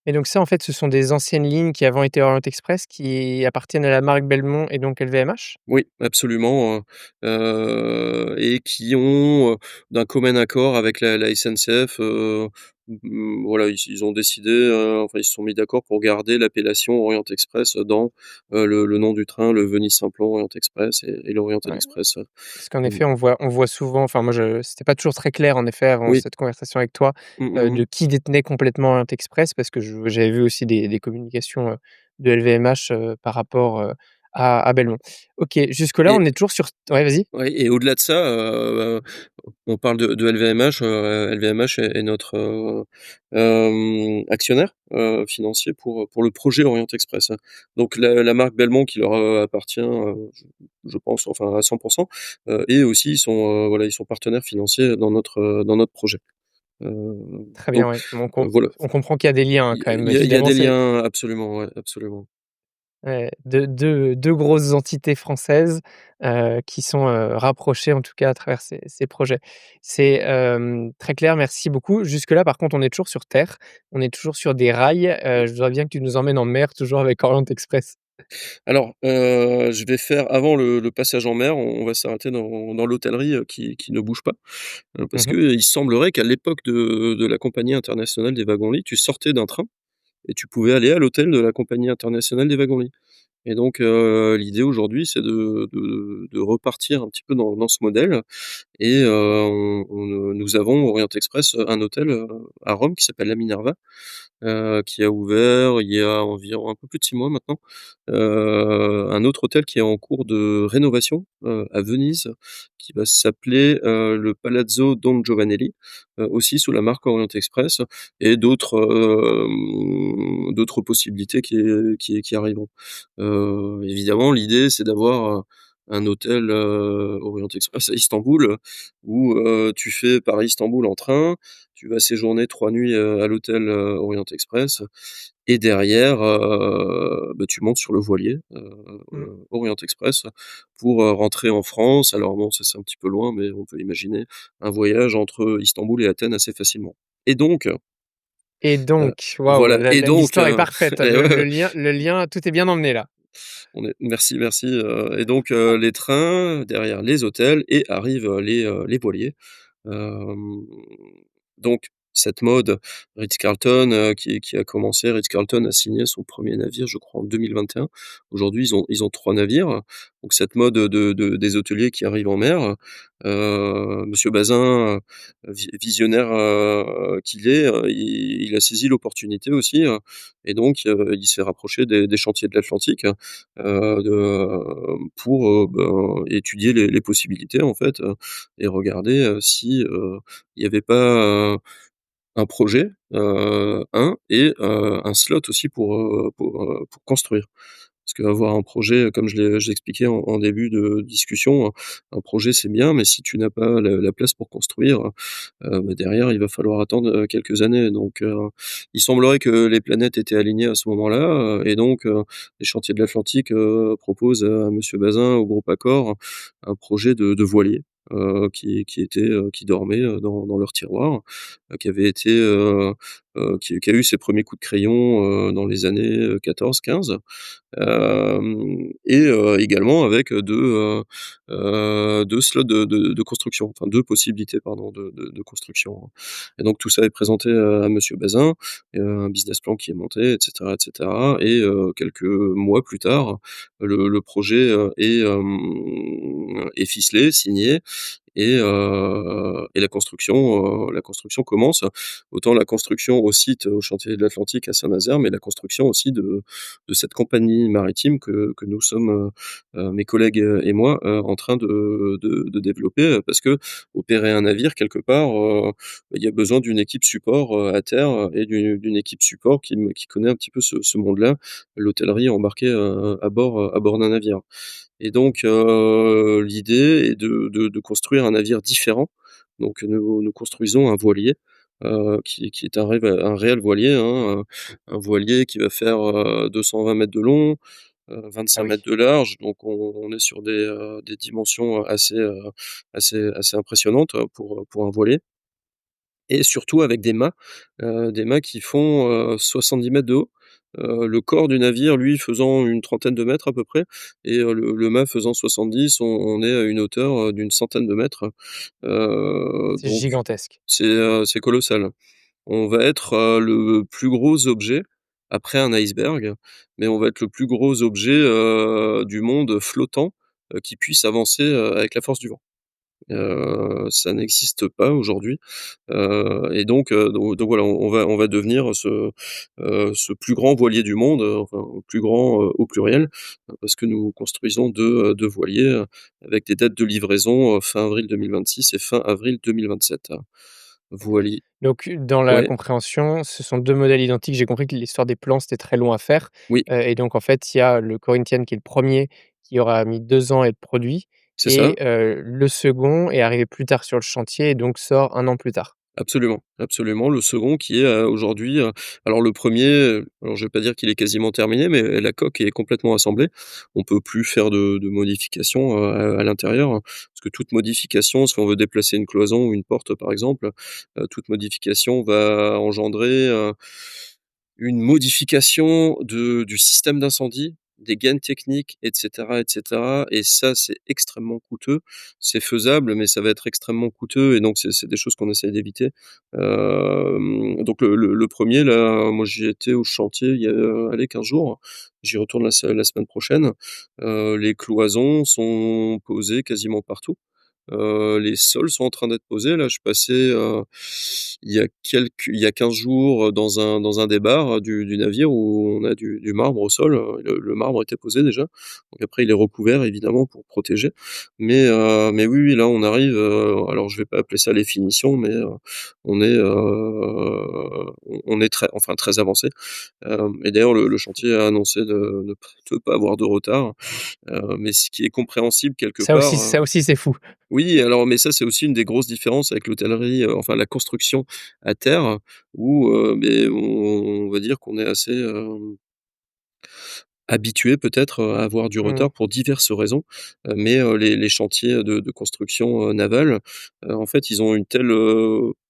Et donc ça, en fait, ce sont des anciennes lignes qui avant étaient Orient Express, qui appartiennent à la marque Belmont et donc LVMH? oui, absolument, et qui ont, d'un commun accord avec la SNCF, voilà, ils ont décidé, enfin, ils se sont mis d'accord pour garder l'appellation Orient Express dans, le nom du train, le Venise-Simplon Orient Express et l'Oriental Ouais. Express, Parce qu'en hem, effet, on voit souvent, enfin moi je c'était pas toujours très clair en effet avant oui. cette conversation avec toi, Mmh mh, mmh. de qui détenait complètement Orient Express parce que j'avais vu aussi des communications, de LVMH, par rapport, à Belmont. OK, jusque-là, Et on est toujours sur ouais, vas-y. ouais, et au-delà de ça, on parle de LVMH, LVMH est notre, actionnaire, financier pour le projet Orient Express. Donc la marque Belmont qui leur, appartient, je pense, enfin à 100 et aussi ils sont, voilà, ils sont partenaires financiers dans notre projet. Heu, Très bien, donc ouais. voilà, On comprend qu'il y a des liens, hein, quand même. il y a Évidemment, des c'est liens absolument, ouais, absolument. ouais, deux grosses entités françaises, qui sont, rapprochées, en tout cas, à travers ces projets. C'est, très clair, merci beaucoup. Jusque-là, par contre, on est toujours sur terre, on est toujours sur des rails. Je voudrais bien que tu nous emmènes en mer, toujours avec Orient Express. Alors, je vais faire avant le passage en mer, on va s'arrêter dans l'hôtellerie, qui ne bouge pas, parce Mmh. qu'il semblerait qu'à l'époque de la Compagnie internationale des wagons-lits, tu sortais d'un train et tu pouvais aller à l'hôtel de la Compagnie internationale des wagons-lits et donc l'idée aujourd'hui, c'est de repartir un petit peu dans ce modèle et nous avons Orient Express, un hôtel, à Rome qui s'appelle la Minerva, qui a ouvert il y a environ un peu plus de 6 mois maintenant. Un autre hôtel qui est en cours de rénovation, à Venise, qui va s'appeler, le Palazzo Don Giovanelli, aussi sous la marque Orient Express et d'autres possibilités qui arriveront. Évidemment, l'idée, c'est d'avoir, un hôtel, Orient Express à Istanbul, où, tu fais Paris-Istanbul en train, tu vas séjourner 3 nuits, à l'hôtel, Orient Express et derrière, bah, tu montes sur le voilier, Mmh. Orient Express pour, rentrer en France. Alors bon, ça c'est un petit peu loin, mais on peut imaginer un voyage entre Istanbul et Athènes assez facilement. Et donc, Et donc, waouh, voilà, et la donc, l'histoire est parfaite. et ouais, ouais, Le lien, tout est bien emmené, là. merci, merci, et donc, les trains, derrière les hôtels et arrivent, les voiliers. Hem, donc cette mode, Ritz-Carlton, qui a commencé, Ritz-Carlton a signé son premier navire, je crois, en 2021. Aujourd'hui, ils ont 3 navires. Donc cette mode, des hôteliers qui arrivent en mer, monsieur Bazin, visionnaire, qu'il est, il a saisi l'opportunité aussi, et donc il s'est rapproché des chantiers de l'Atlantique, pour, ben, étudier les possibilités, en fait, et regarder, si, il y avait pas, un projet, un slot aussi pour construire. Parce qu'avoir un projet, comme je l'expliquais en début de discussion, un projet c'est bien, mais si tu n'as pas la place pour construire, bah, derrière il va falloir attendre, quelques années. Donc il semblerait que les planètes étaient alignées à ce moment-là, et donc les Chantiers de l'Atlantique, proposent à monsieur Bazin, au groupe Accor, un projet de voilier, qui dormait, dans leur tiroir, qui avait été, qui a eu ses premiers coups de crayon, dans les années, 14-15. Et également avec, 2 slots de construction, enfin 2 possibilités pardon de construction, et donc tout ça est présenté, à monsieur Bazin, un business plan qui est monté et cetera et quelques mois plus tard, le projet, est ficelé, signé et la construction commence. Autant la construction au site, au chantier de l'Atlantique à Saint-Nazaire, mais la construction aussi de cette compagnie maritime que nous sommes, mes collègues, et moi, en train de développer, parce que opérer un navire quelque part, il y a besoin d'une équipe support, à terre, et d'une équipe support qui connaît un petit peu ce monde-là, l'hôtellerie embarquée, à bord d'un navire. Et donc l'idée est de construire un navire différent. Donc nous construisons un voilier, qui est un réel voilier, hein, un voilier qui va faire, 220 mètres de long, Ah 25 oui. mètres de large. Donc on est sur des dimensions, assez impressionnantes, pour un voilier, et surtout avec des mâts qui font, 70 mètres de haut. Le corps du navire, lui, faisant une trentaine de mètres à peu près, et le mât faisant 70, on est à une hauteur, d'une centaine de mètres. C'est Donc gigantesque. c'est colossal. On va être, le plus gros objet, après un iceberg, mais on va être le plus gros objet, du monde flottant, qui puisse avancer, avec la force du vent. Ça n'existe pas aujourd'hui. Donc voilà, on va devenir ce plus grand voilier du monde, enfin plus grand, au pluriel, parce que nous construisons 2 voiliers, avec des dates de livraison, fin avril 2026 et fin avril 2027. D'accord. Voilier Donc dans la ouais, compréhension, ce sont 2 modèles identiques. J'ai compris que l'histoire des plans, c'était très long à faire, oui, et donc en fait, il y a le Corinthian qui est le premier qui aura mis 2 ans à être produit c'est ça. et le second est arrivé plus tard sur le chantier et donc sort 1 an plus tard. Absolument, absolument. Le second qui est, aujourd'hui, alors le premier, alors je vais pas dire qu'il est quasiment terminé, mais la coque est complètement assemblée. On peut plus faire de modifications, à l'intérieur, parce que toute modification, si on veut déplacer une cloison ou une porte par exemple, toute modification va engendrer, une modification du système d'incendie, des gaines techniques et cetera et ça, c'est extrêmement coûteux. C'est faisable, mais ça va être extrêmement coûteux et donc c'est des choses qu'on essaie d'éviter. Donc le 1 là, moi j'y étais au chantier il y a, allez 15 jours. J'y retourne la semaine prochaine. Les cloisons sont posées quasiment partout. Les sols sont en train d'être posés. Là, je passais, il y a 15 jours, dans un des bars, du navire où on a du marbre au sol, le marbre était posé déjà. Donc après il est recouvert évidemment pour protéger. Mais oui, oui, là on arrive, alors je vais pas appeler ça les finitions, mais, on est, on est très avancé. Et d'ailleurs le chantier a annoncé de pas avoir de retard, mais ce qui est compréhensible quelque part, Ça aussi, c'est fou. oui, alors mais ça, c'est aussi une des grosses différences avec l'hôtellerie, enfin la construction à terre où, beh, on va dire qu'on est assez, habitué peut-être, à avoir du Mmh. retard pour diverses raisons. Mais les chantiers de construction, navale, en fait, ils ont une telle,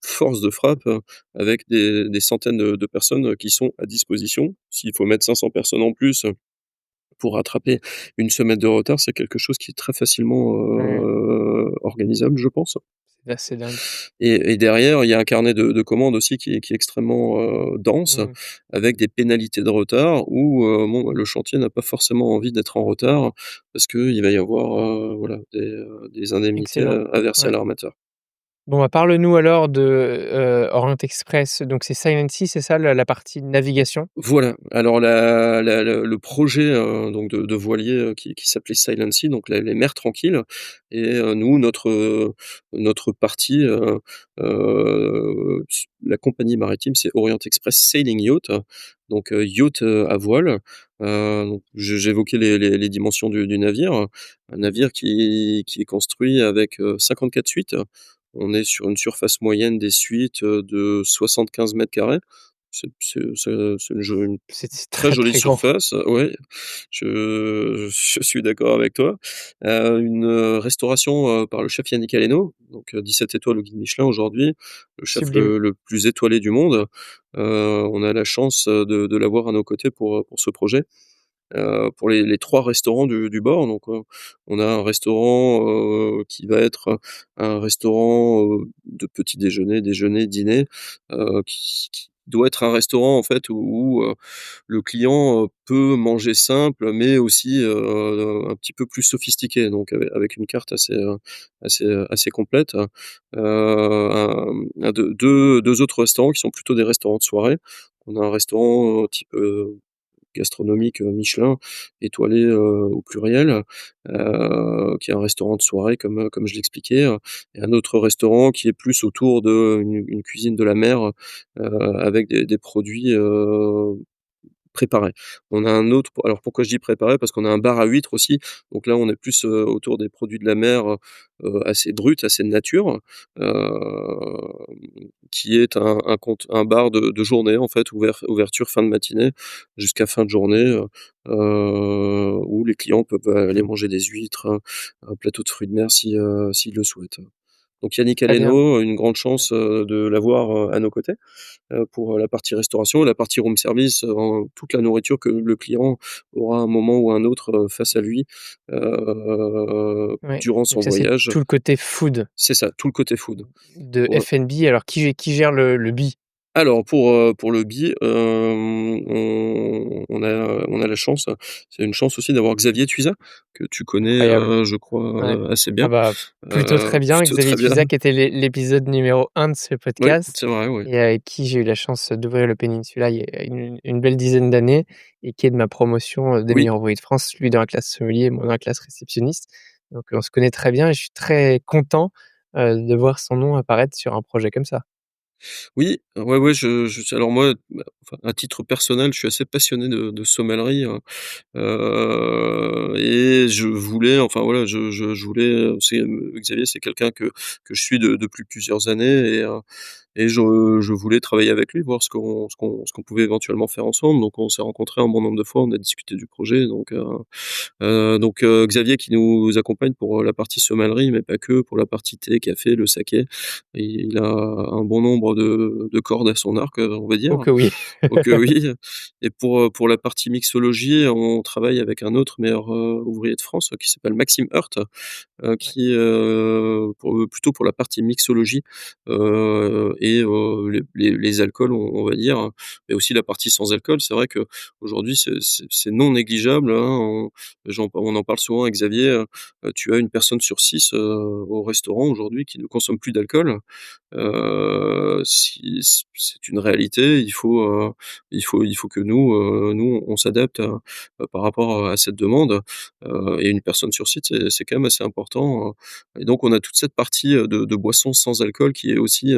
force de frappe, avec des centaines de personnes, qui sont à disposition. S'il faut mettre 500 personnes en plus, pour rattraper une semaine de retard, c'est quelque chose qui est très facilement, Mmh. organisable, je pense. C'est assez dingue. Et derrière, il y a un carnet de commandes aussi qui est extrêmement, dense, Mmh. avec des pénalités de retard où, bon, le chantier n'a pas forcément envie d'être en retard parce qu'il va y avoir, voilà, des indemnités Excellent. à verser à Ouais. l'armateur. Bon, bah, parle-nous alors de, Orient Express, donc c'est Silent Sea, c'est ça la partie navigation? Voilà, alors le projet, donc de voilier, qui s'appelait Silent Sea, donc les mers tranquilles et nous notre partie, la compagnie maritime, c'est Orient Express Sailing Yacht, donc yacht, à voile. Donc j'évoquais les dimensions du navire. Un navire qui est construit avec, 54 suites. On est sur une surface moyenne des suites, de 75 carrés. C'est une C'est très très, jolie très grand. surface, ouais, je suis d'accord avec toi. Une, restauration, par le chef Yannick Aleno, donc 17 étoiles au guide Michelin aujourd'hui, le chef Sublime. le plus étoilé du monde. On a la chance, de l'avoir à nos côtés pour ce projet. Pour les 3 restaurants du bord, donc on a un restaurant, qui va être un restaurant, de petit déjeuner, déjeuner, dîner, qui doit être un restaurant en fait où le client, peut manger simple, mais aussi, un petit peu plus sophistiqué, donc avec une carte assez complète. Un deux autres restaurants qui sont plutôt des restaurants de soirée. On a un restaurant, type, gastronomique, Michelin, étoilé, au pluriel, qui est un restaurant de soirée comme je l'expliquais, et un autre restaurant qui est plus autour d'une cuisine de la mer, avec des produits, préparés. On a un autre alors pourquoi je dis préparé? Parce qu'on a un bar à huîtres aussi, donc là on est plus, autour des produits de la mer, assez bruts, assez de nature, qui est un bar de journée en fait, ouverture fin de matinée jusqu'à fin de journée, où les clients peuvent aller manger des huîtres, un plateau de fruits de mer s'ils le souhaitent. Donc Yannick Très bien. Aleno, une grande Ouais. chance, de l'avoir, à nos côtés, pour, la partie restauration et la partie room service, toute la nourriture que le client aura à un moment ou à un autre, face à lui, Ouais. durant son Donc ça, c'est voyage. tout le côté food C'est ça, tout le côté food. de Ouais. F&B. Alors qui gère le B? Alors pour le billet, on a la chance, c'est une chance aussi d'avoir Xavier Tuisa, que tu connais, Incroyable. je crois, Ouais. assez Ah bien. bah, plutôt très bien. Plutôt Xavier très bien. Tuzac était l'épisode numéro 1 de ce Oui, podcast c'est vrai, oui. et avec qui j'ai eu la chance d'ouvrir le Peninsula il y a une belle dizaine d'années et qui est de ma promotion, des Oui. meilleurs ouvriers de France, lui dans la classe sommelier, moi dans la classe réceptionniste. Donc on se connaît très bien et je suis très content, de voir son nom apparaître sur un projet comme ça. Oui, ouais, ouais, alors moi, bah, enfin, à titre personnel, je suis assez passionné de sommellerie, et je voulais, enfin voilà, je voulais, Xavier, c'est quelqu'un que je suis depuis plusieurs années et je voulais travailler avec lui, voir ce qu'on pouvait éventuellement faire ensemble. Donc on s'est rencontrés un bon nombre de fois, on a discuté du projet, donc Xavier qui nous accompagne pour la partie sommellerie, mais pas que, pour la partie thé, café, le saké. Et il a un bon nombre de cordes à son arc, on va dire. Oh que oui. Donc oui, et pour la partie mixologie, on travaille avec un autre meilleur, ouvrier de France, qui s'appelle Maxime Heurt, Ouais. qui, plutôt pour la partie mixologie, et les alcools, on va dire, mais aussi la partie sans alcool. C'est vrai qu'aujourd'hui, c'est non négligeable, hein. On en parle souvent avec Xavier, tu as une personne sur 6 au restaurant aujourd'hui qui ne consomme plus d'alcool. Si c'est une réalité, il faut que nous, on s'adapte par rapport à cette demande, et une personne sur site, c'est quand même assez important, et donc on a toute cette partie, de boissons sans alcool qui est aussi,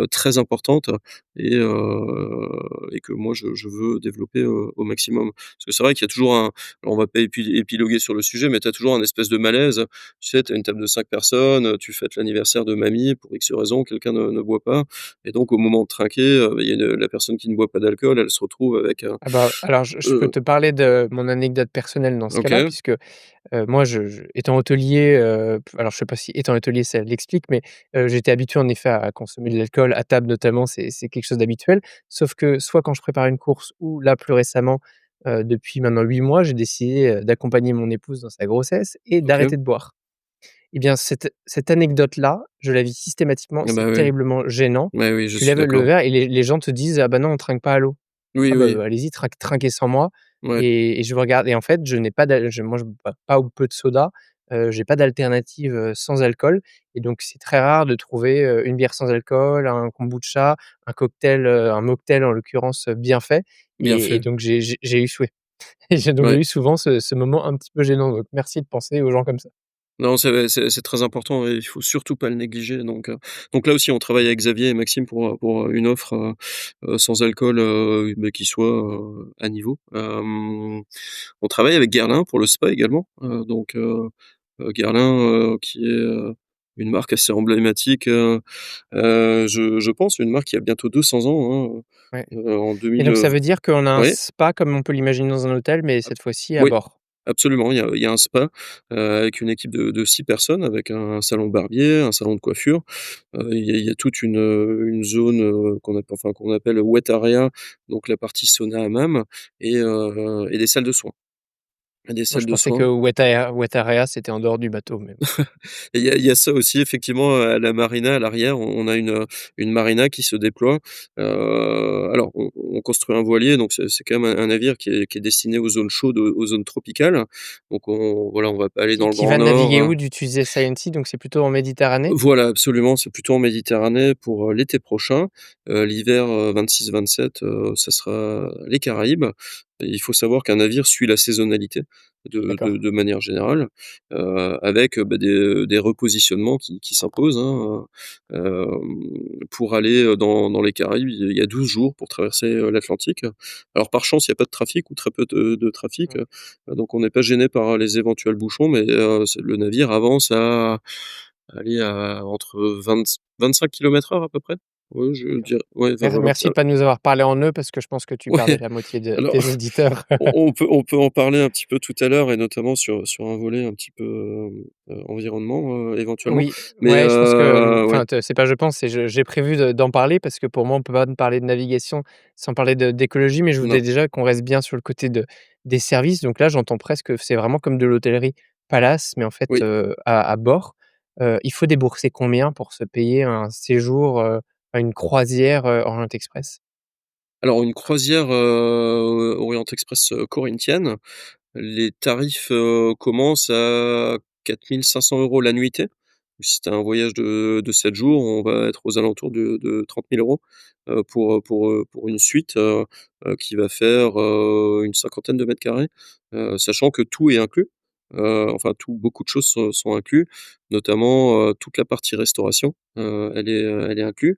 très importante et que moi je veux développer, au maximum. Parce que c'est vrai qu'il y a toujours alors on va pas épiloguer sur le sujet, mais tu as toujours un espèce de malaise. Tu sais, tu as une table de 5 personnes, tu fêtes l'anniversaire de mamie, pour X raison, quelqu'un ne boit pas et donc au moment de trinquer, il y a la personne qui ne boit pas d'alcool, elle se retrouve avec un Ah bah, alors je peux te parler de mon anecdote personnelle dans ce cas-là OK, puisque moi, étant hôtelier, alors je sais pas si étant hôtelier ça l'explique, mais j'étais habitué en effet à consommer de l'alcool à table notamment, c'est quelque chose d'habituel. Sauf que soit quand je prépare une course ou là plus récemment, depuis maintenant 8 mois, j'ai décidé, d'accompagner mon épouse dans sa grossesse et OK. d'arrêter de boire. Et bien cette anecdote-là, je la vis systématiquement, Ah c'est bah, oui. terriblement gênant. Ouais, oui, je Tu suis lèves le d'accord. verre et les gens te disent: «Ah bah non, on trinque pas à l'eau». Oui, Ah bah, oui, allez-y, trinquez sans moi ouais, et je vous regarde et en fait, je n'ai pas d'al je moi, je bois pas ou peu de soda, j'ai pas d'alternative, sans alcool et donc c'est très rare de trouver, une bière sans alcool, un kombucha, un mocktail en l'occurrence, bien fait bien et fait. donc j'ai eu souhait et j'ai Ouais. eu souvent ce moment un petit peu gênant donc merci de penser aux gens comme ça. Non, c'est très important et il faut surtout pas le négliger donc là aussi on travaille avec Xavier et Maxime pour une offre, sans alcool, bah, qui soit, à niveau. On travaille avec Guerlain pour le spa également, Guerlain, qui est, une marque assez emblématique, je pense une marque qui a bientôt 200 ans, hein, Ouais en et 2000, donc ça veut dire qu'on a un ouais, spa comme on peut l'imaginer dans un hôtel mais ab cette fois-ci à oui. bord? Absolument, il y a un spa, avec une équipe de 6 personnes, avec un salon barbier, un salon de coiffure. Il y a toute une zone, qu'on appelle wet area, donc la partie sauna hammam et des salles de soins. Et des Moi salles je de pensais que soins. Wet Area c'était en dehors du bateau mais Et il y a ça aussi effectivement, à la marina à l'arrière, on a une marina qui se déploie. Alors on construit un voilier, donc c'est quand même un navire qui est destiné aux zones chaudes, aux zones tropicales. Donc on va pas aller dans le qui grand va nord, naviguer où du Tuesday Science Sea donc c'est plutôt en Méditerranée? Voilà, absolument, c'est plutôt en Méditerranée pour, l'été prochain. L'hiver, 26-27, ça sera les Caraïbes. Et il faut savoir qu'un navire suit la saisonnalité de D'accord. de manière générale, avec, bah, des repositionnements qui s'imposent, hein, pour aller, dans les Caraïbes. Il y a 12 jours pour traverser, l'Atlantique. Alors par chance, il y a pas de trafic ou très peu de trafic, Mmh. donc on n'est pas gêné par les éventuels bouchons, mais le navire avance à aller à entre 25 kilomètres/h à peu près? Oui, je D'accord. dirais, ouais, 20, Merci de pas nous avoir parlé en eux parce que je pense que tu ouais, perdais la moitié de alors tes auditeurs. on peut en parler un petit peu tout à l'heure et notamment sur un volet un petit peu, environnement, éventuellement. Oui, Mais ouais, je pense que, ouais, enfin, c'est pas je pense, c'est j'ai prévu d'en parler parce que pour moi, on peut pas parler de navigation sans parler d'écologie, mais je voudrais non, déjà qu'on reste bien sur le côté des services. Donc là, j'entends presque que c'est vraiment comme de l'hôtellerie palace, mais en fait, oui. à bord. Il faut débourser combien pour se payer un séjour, une croisière, Orient Express? Alors une croisière, Orient Express, corinthienne, les tarifs, commencent à 4 500 € la nuitée. Si c'est un voyage de 7 jours, on va être aux alentours de 30 000 €, pour une suite, qui va faire, une cinquantaine de mètres carrés, sachant que tout est inclus. Enfin tout, beaucoup de choses sont inclus, notamment, toute la partie restauration, elle est inclus.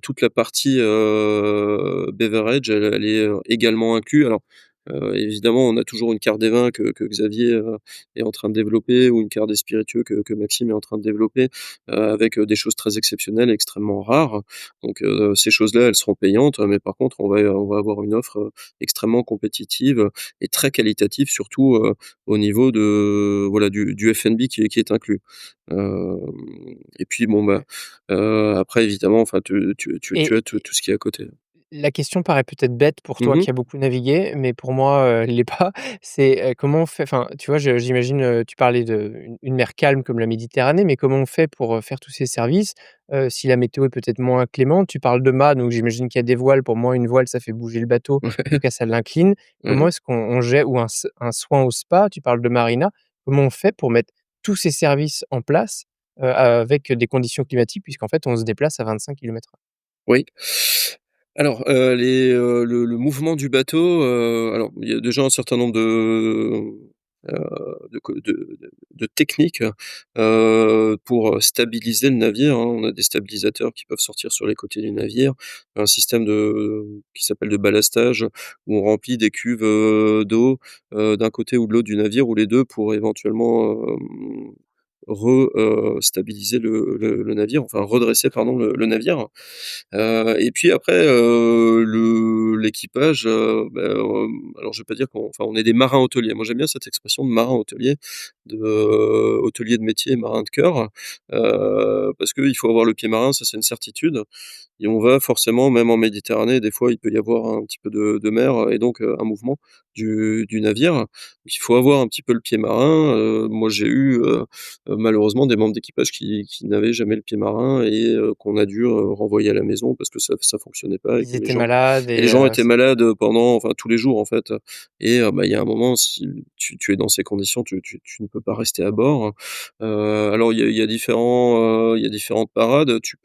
Toute la partie, beverage, elle est, également inclus. Alors, évidemment, on a toujours une carte des vins que Xavier, est en train de développer, ou une carte des spiritueux que Maxime est en train de développer, avec, des choses très exceptionnelles, extrêmement rares. Donc, ces choses-là, elles seront payantes, mais par contre, on va avoir une offre, extrêmement compétitive, et très qualitative, surtout, au niveau de voilà, du F&B qui est inclus. Hem Et puis bon, bah, Ouais. après évidemment, enfin tu Et as tout ce qui est à côté. la question paraît peut-être bête pour toi Mmh. qui a beaucoup navigué, mais pour moi, elle l'est pas. C'est, comment on fait enfin, tu vois, j'imagine, tu parlais d'une mer calme comme la Méditerranée, mais comment on fait pour, faire tous ces services, si la météo est peut-être moins clémente? Tu parles de mât, donc j'imagine qu'il y a des voiles. Pour moi, une voile, ça fait bouger le bateau, en tout cas ça l'incline. Ouais. Comment est-ce qu'on gère ou un soin au spa, tu parles de marina. Comment on fait pour mettre tous ces services en place, avec des conditions climatiques puisqu'en fait on se déplace à 25 kilomètres/h? Oui. Alors, le mouvement du bateau, alors il y a déjà un certain nombre de techniques, pour stabiliser le navire, hein. On a des stabilisateurs qui peuvent sortir sur les côtés du navire, un système qui s'appelle de ballastage, où on remplit des cuves, d'eau, d'un côté ou de l'autre du navire, ou les 2, pour éventuellement, stabiliser le navire, enfin redresser, pardon, le navire. Et puis après, l'équipage, alors je vais pas dire on est des marins hôteliers. Moi j'aime bien cette expression de marin hôtelier, hôtelier de métier, marin de cœur, parce qu'il faut avoir le pied marin, ça c'est une certitude. Et on va forcément, même en Méditerranée, des fois il peut y avoir un petit peu de mer, et donc un mouvement du navire. Il faut avoir un petit peu le pied marin. Moi j'ai eu, malheureusement, des membres d'équipage qui n'avaient jamais le pied marin, et qu'on a dû, renvoyer à la maison parce que ça fonctionnait pas, et Ils que étaient malades les et gens étaient c malades pendant, enfin tous les jours en fait. Et bah, il y a un moment, si tu es dans ces conditions, tu ne peux pas rester à bord. Alors il y a différentes parades. Tu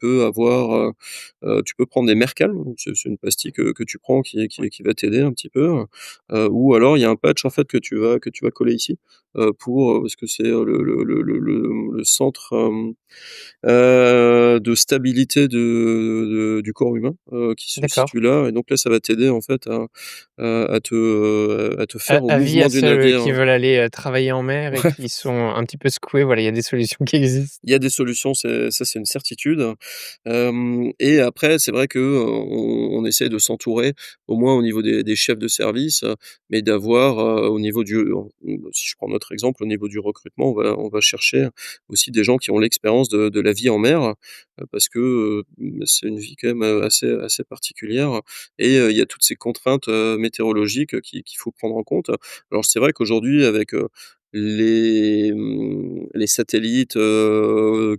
peux prendre des Mercal, donc c'est une pastille que tu prends, ouais, qui va t'aider un petit peu, ou alors il y a un patch en fait que tu vas coller ici, parce que c'est, le centre, de stabilité du corps humain, qui se d'accord. situe là, et donc là ça va t'aider en fait à te faire au Avis à mouvement du ceux qui navire. veulent aller, travailler en mer et qui sont un petit peu secoués, voilà, il y a des solutions qui existent. Il y a des solutions, c'est une certitude. Et après, c'est vrai que, on essaie de s'entourer, au moins au niveau des chefs de service, mais d'avoir, au niveau si je prends notre exemple, au niveau du recrutement, on va chercher aussi des gens qui ont l'expérience de la vie en mer, parce que, c'est une vie quand même, assez particulière, et il y a toutes ces contraintes, météorologiques, qu'il faut prendre en compte. Alors c'est vrai qu'aujourd'hui avec, les satellites,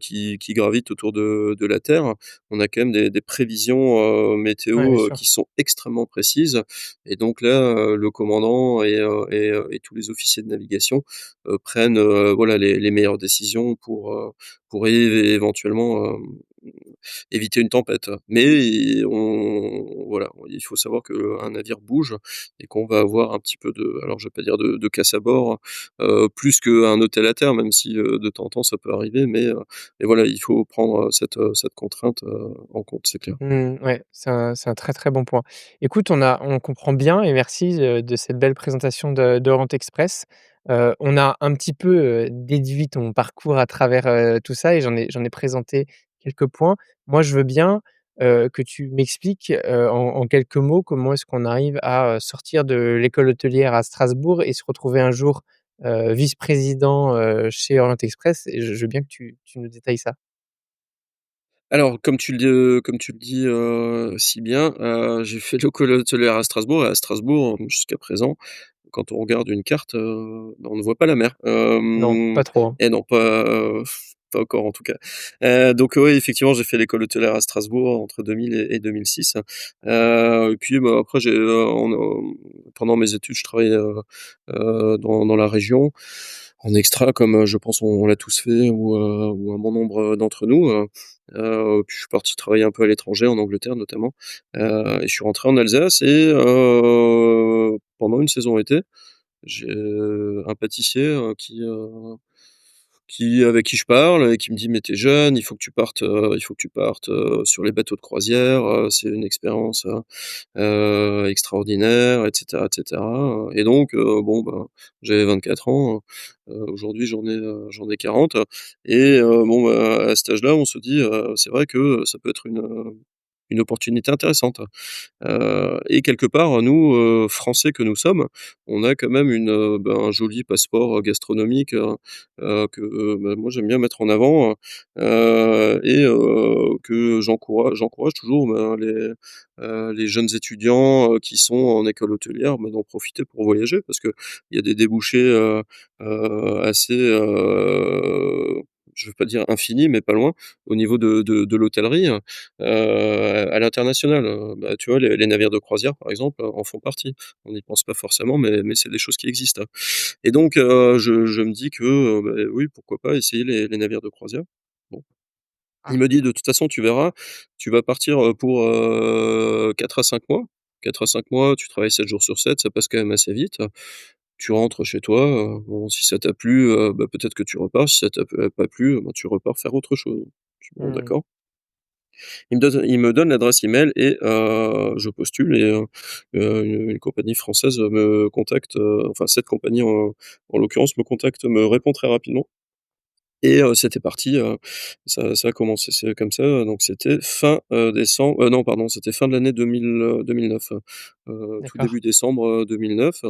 qui gravitent autour de la Terre, on a quand même des prévisions, Ouais, bien météo, sûr. qui sont extrêmement précises. Et donc là, le commandant et tous les officiers de navigation, prennent, voilà, les meilleures décisions pour éventuellement, éviter une tempête. Mais voilà, il faut savoir qu'un navire bouge, et qu'on va avoir un petit peu alors je vais pas dire de casse à bord, plus qu'un hôtel à terre, même si, de temps en temps ça peut arriver, mais voilà, il faut prendre, cette contrainte, en compte, c'est clair. Ouais, c'est un très, très bon point. Écoute, on comprend bien et merci, de cette belle présentation d'Orient Express. On a un petit peu, déduit ton parcours à travers, tout ça et j'en ai présenté quelques points. Moi, je veux bien, que tu m'expliques, en quelques mots, comment est-ce qu'on arrive à, sortir de l'école hôtelière à Strasbourg et se retrouver un jour, vice-président, chez Orient Express, et je veux bien que tu nous détailles ça. Alors, comme tu le dis, si bien, j'ai fait l'école hôtelière à Strasbourg, et à Strasbourg, jusqu'à présent, quand on regarde une carte, bah, on ne voit pas la mer. Non, pas trop, hein. Et non, pas, pas encore en tout cas. Donc oui, effectivement, j'ai fait l'école hôtelière à Strasbourg entre 2000 et 2006. Et puis, bah, après pendant mes études, je travaillais, dans la région, en extra comme, je pense on l'a tous fait ou un bon nombre d'entre nous, puis je suis parti travailler un peu à l'étranger, en Angleterre notamment, et je suis rentré en Alsace et pendant une saison été, j'ai, un pâtissier, avec qui je parle et qui me dit: «Mais tu jeune, il faut que tu partes, sur les bateaux de croisière, c'est une expérience, extraordinaire» et cetera, et donc bon, ben, j'avais 24 ans, aujourd'hui j'en ai 40, et bon, bah, à cet âge-là, on se dit, c'est vrai que ça peut être une opportunité intéressante. Et quelque part, nous, Français que nous sommes, on a quand même un joli passeport, gastronomique, que, bah, moi j'aime bien mettre en avant, et que j'encourage toujours, ben, les jeunes étudiants, qui sont en école hôtelière, bah, d'en profiter pour voyager parce qu'il y a des débouchés, assez, je veux pas dire infinis, mais pas loin, au niveau de l'hôtellerie, à l'international, bah, tu vois, les navires de croisière, par exemple, en font partie. On n'y pense pas forcément, mais c'est des choses qui existent, et donc je me dis que, beh, oui, pourquoi pas essayer les navires de croisière. Bon, il me dit: «De toute façon, tu verras, tu vas partir, pour, 4 à 5 mois. 4 à 5 mois, tu travailles 7 jours sur 7, ça passe quand même assez vite. Tu rentres chez toi, bon, si ça t'a plu, bah, peut-être que tu repars, si ça t'a pas plu, bah, tu repars faire autre chose». Je dis: «Bon, Mmh. d'accord». Il me donne l'adresse email et je postule et une compagnie française me contacte, enfin cette compagnie en l'occurrence me contacte, me répond très rapidement, et c'était parti, ça a commencé c'est comme ça, donc c'était fin, décembre, non pardon, c'était fin de l'année 2009, tout D'accord. début décembre, 2009.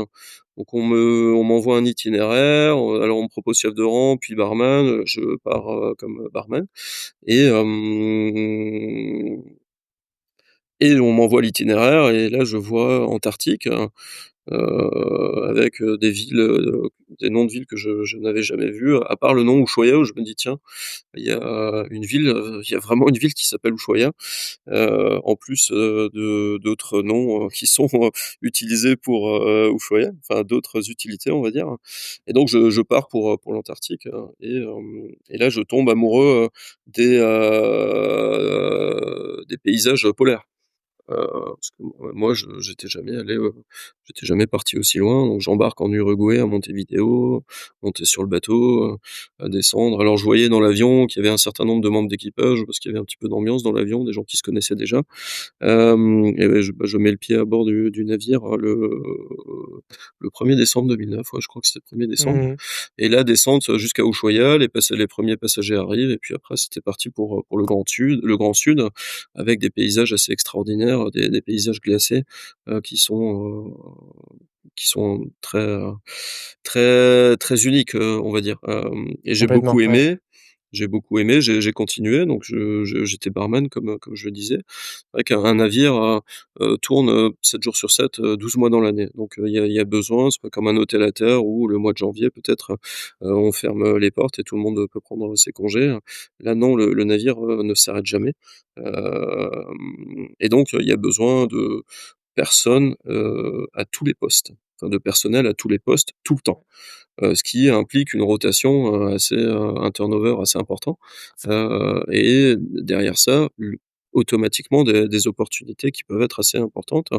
Donc on m'envoie un itinéraire, alors on me propose chef de rang puis barman, je pars, comme barman, et on m'envoie l'itinéraire et là je vois Antarctique, avec, des noms de villes que je n'avais jamais vus, à part le nom Ushuaïa où je me dis: «Tiens, il y a vraiment une ville qui s'appelle Ushuaïa», en plus, de d'autres noms, qui sont, utilisés pour, Ushuaïa, enfin d'autres utilités on va dire, et donc je pars pour l'Antarctique, et là je tombe amoureux, des paysages polaires. Parce que moi j'étais jamais parti aussi loin, donc j'embarque en Uruguay, à Montevideo, monter sur le bateau, à descendre. Alors je voyais dans l'avion qu'il y avait un certain nombre de membres d'équipage, parce qu'il y avait un petit peu d'ambiance dans l'avion, des gens qui se connaissaient déjà. Et ouais, je mets le pied à bord du navire, le 1er décembre 2009, ouais, je crois que c'était le 1er décembre, Mmh. et la descente jusqu'à Ushuaïa, les premiers passagers arrivent et puis après c'était parti pour le grand sud, avec des paysages assez extraordinaires, des paysages glacés, qui sont très, très uniques, on va dire, et Complètement, ouais. j'ai beaucoup aimé, j'ai continué, donc j'étais barman comme je le disais. C'est vrai qu'un navire, tourne, 7 jours sur 7, 12 mois dans l'année. Donc il y a besoin, c'est pas comme un hôtel à terre où le mois de janvier peut-être, on ferme les portes et tout le monde peut prendre ses congés. Là non, le navire, ne s'arrête jamais. Et donc il y a besoin de personnes, à tous les postes, enfin de personnel à tous les postes, tout le temps. Ce qui implique une rotation, un turnover assez important, et derrière ça, automatiquement des opportunités qui peuvent être assez importantes,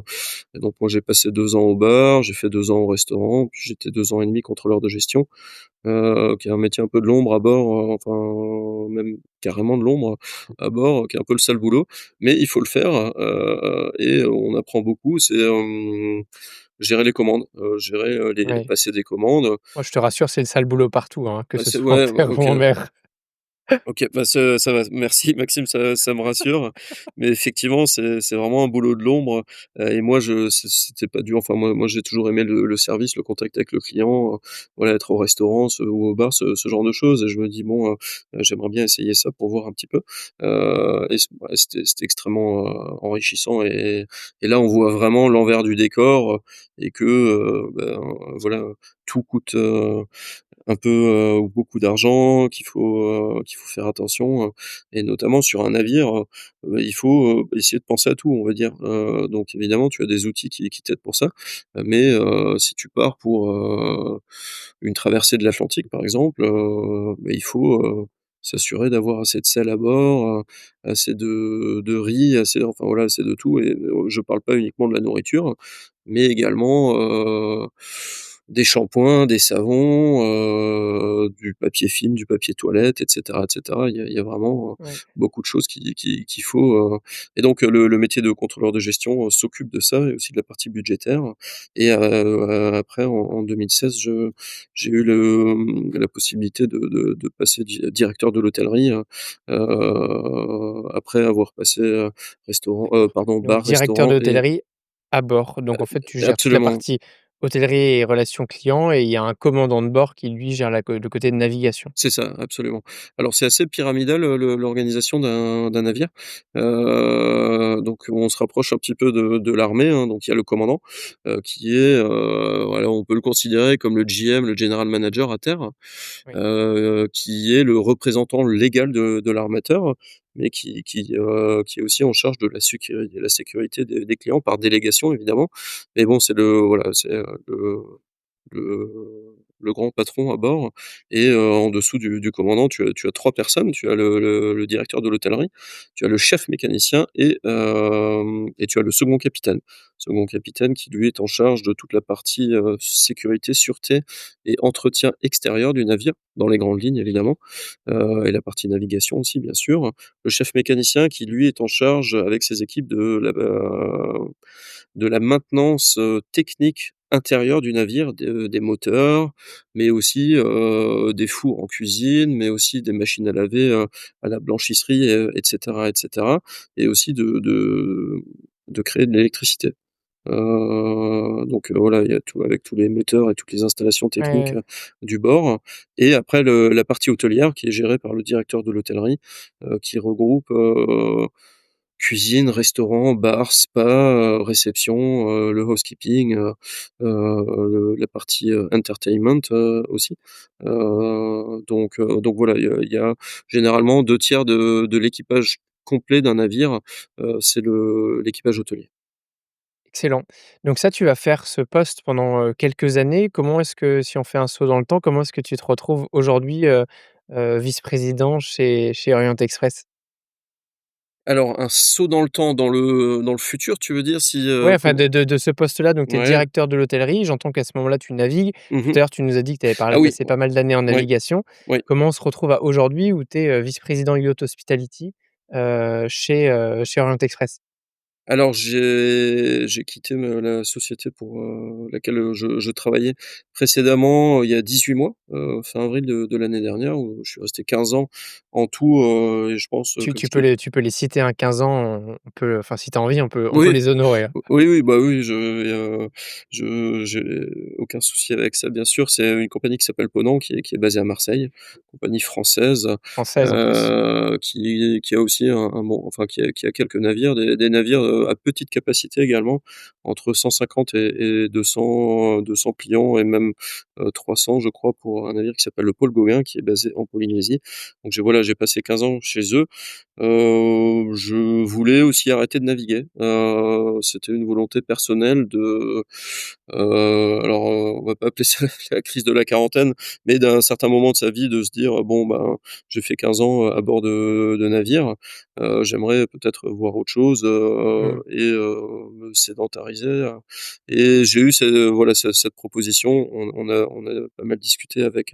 et donc moi j'ai passé 2 ans au bar, j'ai fait 2 ans au restaurant, puis j'étais 2 ans et demi contrôleur de gestion, qui est un métier un peu de l'ombre à bord, enfin même carrément de l'ombre à bord, qui est un peu le sale boulot, mais il faut le faire, et on apprend beaucoup. C'est, gérer les commandes, gérer, les Ouais. passer des commandes. Moi, je te rassure, c'est le sale boulot partout, hein, que Bah, ce c'est soit en ouais, terre ou OK. en mer. OK, bah, ça va. Merci Maxime, ça me rassure. Mais effectivement, c'est vraiment un boulot de l'ombre, et moi c'était pas dur. Enfin moi j'ai toujours aimé le service, le contact avec le client, voilà, être au restaurant ou au bar, ce genre de choses, et je me dis: «Bon, j'aimerais bien essayer ça pour voir un petit peu». Et ouais, c'était extrêmement, enrichissant, et là on voit vraiment l'envers du décor, et que, ben, voilà, tout coûte, un peu, ou beaucoup d'argent, qu'il faut faire attention, et notamment sur un navire, il faut, essayer de penser à tout, on va dire. Donc évidemment, tu as des outils qui t'aident pour ça, mais si tu pars pour, une traversée de l'Atlantique, par exemple, bah, il faut, s'assurer d'avoir assez de sel à bord, assez de riz, assez enfin voilà, assez de tout, et je parle pas uniquement de la nourriture, mais également, des shampoings, des savons, du papier film, du papier toilette, et cetera, et cetera. Il y a vraiment, Ouais. beaucoup de choses qu'il faut, et donc le métier de contrôleur de gestion, s'occupe de ça et aussi de la partie budgétaire, et après en 2016, j'ai eu la possibilité de passer directeur de l'hôtellerie, après avoir passé, restaurant, D'accord. pardon, Donc bar, directeur restaurant, et d'hôtellerie à bord. Donc en fait, tu gères toute la absolument. partie hôtellerie et relations clients et il y a un commandant de bord qui lui gère le côté de navigation. C'est ça, absolument. Alors c'est assez pyramidal, l'organisation d'un navire. Donc on se rapproche un petit peu de l'armée, hein. Donc il y a le commandant, qui est, voilà, on peut le considérer comme le GM, le general manager à terre, Oui. qui est le représentant légal de l'armateur, mais qui est aussi en charge de la sécurité des clients par délégation évidemment. Mais bon, c'est le voilà, c'est, le grand patron à bord, et en dessous du commandant, tu as 3 personnes. Tu as le directeur de l'hôtellerie, tu as le chef mécanicien, et tu as le second capitaine. Second capitaine qui lui est en charge de toute la partie, sécurité, sûreté et entretien extérieur du navire, dans les grandes lignes évidemment, et la partie navigation aussi bien sûr. Le chef mécanicien qui lui est en charge avec ses équipes de la maintenance, technique intérieure du navire, des moteurs, mais aussi, des fours en cuisine, mais aussi des machines à laver, à la blanchisserie, et cetera, et cetera, et aussi de créer de l'électricité. Donc voilà, il y a tout avec tous les moteurs et toutes les installations Ouais, techniques, ouais. du bord, et après la partie hôtelière qui est gérée par le directeur de l'hôtellerie, qui regroupe, cuisine, restaurant, bar, spa, réception, le housekeeping, la partie, entertainment, aussi. Donc voilà, il y a généralement 2 tiers de l'équipage complet d'un navire, c'est l'équipage hôtelier. Excellent. Donc ça, tu vas faire ce poste pendant, quelques années. Comment est-ce que si on fait un saut dans le temps, comment est-ce que tu te retrouves aujourd'hui, vice-président chez Orient Express? Alors un saut dans le temps, dans le futur, tu veux dire si, Ouais, enfin pour de ce poste-là, donc tu es ouais. directeur de l'hôtellerie. J'entends qu'à ce moment-là, tu navigues. Tout Mmh. à l'heure, tu nous as dit que tu avais Ah oui, passé pas mal d'années en oui, navigation. oui. Comment on se retrouve à aujourd'hui où tu es, vice-président Yacht Hospitality, chez Orient Express? Alors j'ai quitté la société pour, laquelle, je travaillais précédemment, il y a 18 mois, fin avril de l'année dernière, où je suis resté 15 ans en tout, et je pense, Tu comme tu je peux te les tu peux les citer, hein, 15 ans, on peut enfin, si tu as envie, on peut oui. les honorer, hein. Oui, oui, bah, oui, j'ai aucun souci avec ça, bien sûr. C'est une compagnie qui s'appelle Ponant, qui est basée à Marseille, compagnie française, Française en plus. qui a aussi un bon enfin, qui a quelques navires, des navires, à petite capacité également, entre 150 et 200 clients, et même, 300 je crois, pour un navire qui s'appelle le Paul Gauguin, qui est basé en Polynésie. Donc j'ai passé 15 ans chez eux. Je voulais aussi arrêter de naviguer. C'était une volonté personnelle alors, on va pas appeler ça la crise de la quarantaine, mais d'un certain moment de sa vie, de se dire: «Bon, ben, j'ai fait 15 ans à bord de navires, j'aimerais peut-être voir autre chose, Mmh. et me sédentariser», et j'ai eu voilà, cette proposition. On a pas mal discuté avec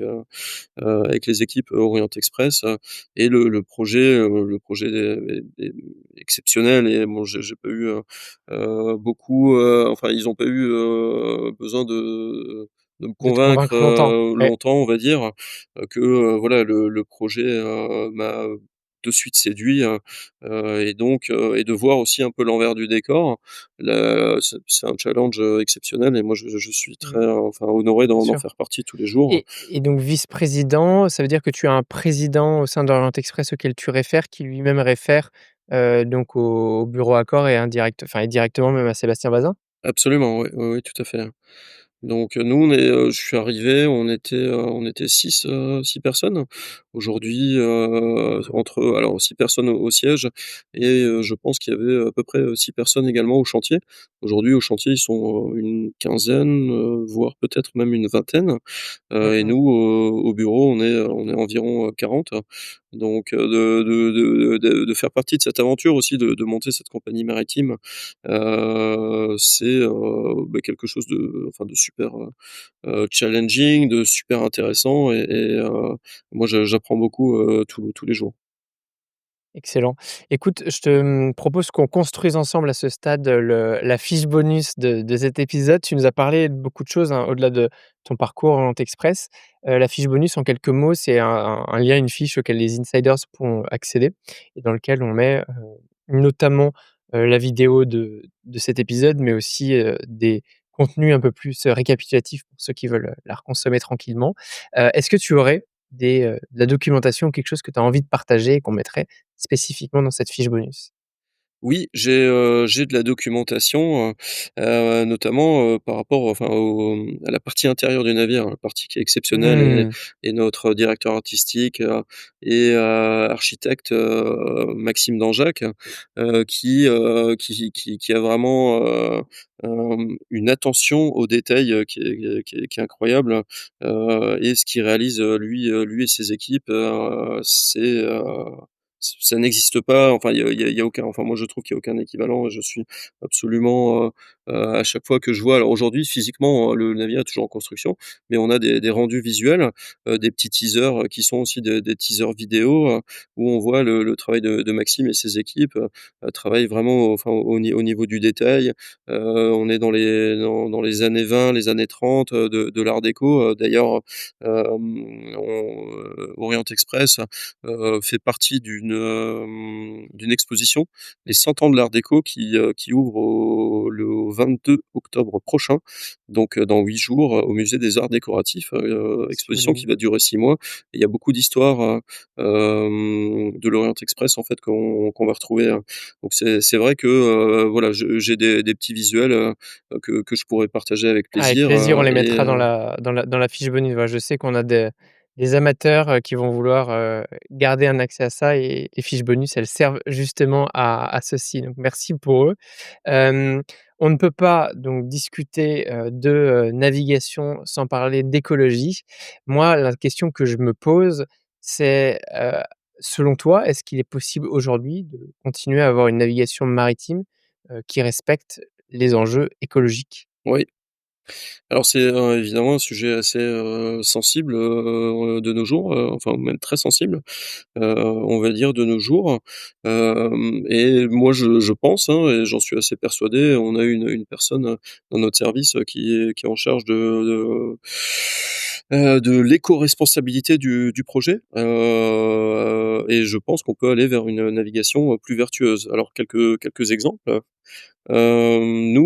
les équipes Orient Express, et le projet est exceptionnel, et bon, j'ai pas eu, beaucoup, enfin, ils ont pas eu, besoin de me De te convaincre, convaincre longtemps. Ouais. longtemps, on va dire, que, voilà, le projet, m'a de suite séduit, et de voir aussi un peu l'envers du décor. C'est un challenge, exceptionnel, et moi je suis Mmh. très, enfin, honoré Bien d'en sûr. faire partie tous les jours. Et donc vice-président, ça veut dire que tu as un président au sein d'Orient Express auquel tu réfères, qui lui-même réfère, donc au bureau Accor et directement même à Sébastien Bazin? Absolument, oui, oui, oui, tout à fait. Donc, nous on est, je suis arrivé, on était 6 personnes. Aujourd'hui, entre alors 6 personnes au siège et je pense qu'il y avait à peu près, 6 personnes également au chantier. Aujourd'hui au chantier, ils sont, une quinzaine, voire peut-être même une vingtaine. Et Mmh. nous, au bureau, on est environ, 40. Donc, de faire partie de cette aventure aussi, de monter cette compagnie maritime, c'est, quelque chose de super, challenging, de super intéressant et moi j'apprends beaucoup, tous les jours. Excellent. Écoute, je te, propose qu'on construise ensemble à ce stade, la fiche bonus de cet épisode. Tu nous as parlé de beaucoup de choses, hein, au-delà de ton parcours en Express. La fiche bonus en quelques mots, c'est un lien, une fiche auquel les insiders pourront accéder et dans lequel on met, notamment, la vidéo de cet épisode, mais aussi, des contenus un peu plus, récapitulatifs pour ceux qui veulent, la reconsommer tranquillement. Est-ce que tu aurais de la documentation, quelque chose que tu as envie de partager et qu'on mettrait spécifiquement dans cette fiche bonus? Oui, j'ai de la documentation, notamment, par rapport enfin à la partie intérieure du navire, la partie qui est exceptionnelle Mmh. et notre directeur artistique, et architecte, Maxime Danjac, qui a vraiment, une attention aux détails, qui est incroyable, et ce qu'il réalise, lui et ses équipes, ça n'existe pas, enfin il y a aucun enfin moi je trouve qu'il y a aucun équivalent et je suis absolument, à chaque fois que je vois alors aujourd'hui physiquement, le navire est toujours en construction, mais on a des rendus visuels, des petits teasers, qui sont aussi des teasers vidéo, où on voit le travail de Maxime et ses équipes, travaillent vraiment enfin au niveau du détail. On est dans les années 20, les années 30, de l'art déco, d'ailleurs, Orient Express fait partie d'une exposition, les 100 ans de l'art déco qui ouvre au 22 octobre prochain, donc dans 8 jours, au musée des arts décoratifs, exposition qui Absolument. va durer 6 mois. Et il y a beaucoup d'histoires, de l'Orient Express en fait qu'on va retrouver, donc c'est vrai que, voilà, j'ai des petits visuels, que je pourrais partager avec Avec plaisir, plaisir, on les et mettra dans la fiche bonus. Voilà, je sais qu'on a des amateurs, qui vont vouloir, garder un accès à ça et les fiches bonus, elles servent justement à ceci, donc merci pour eux. Hem, on ne peut pas donc discuter, de, navigation sans parler d'écologie. Moi, la question que je me pose, c'est, selon toi, est-ce qu'il est possible aujourd'hui de continuer à avoir une navigation maritime, qui respecte les enjeux écologiques? oui. Alors c'est, évidemment un sujet assez, sensible, de nos jours, enfin même très sensible, on va dire de nos jours. Et moi je pense, hein, et j'en suis assez persuadé, on a une personne, dans notre service, qui est en charge de l'éco-responsabilité du projet, et je pense qu'on peut aller vers une navigation, plus vertueuse. Alors quelques exemples. Nous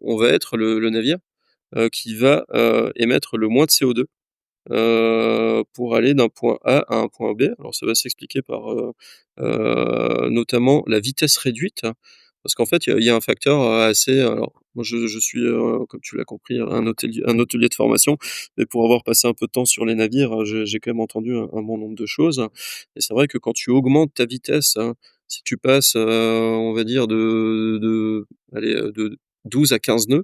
on va être le navire, qui va, émettre le moins de CO2, pour aller d'un point A à un point B. Alors ça va s'expliquer par, notamment la vitesse réduite, parce qu'en fait, il y a un facteur, assez alors moi je suis, comme tu l'as compris, un hôtelier de formation, mais pour avoir passé un peu de temps sur les navires, j'ai quand même entendu un bon nombre de choses, et c'est vrai que quand tu augmentes ta vitesse, hein, si tu passes, on va dire allez, de 12 à 15 nœuds,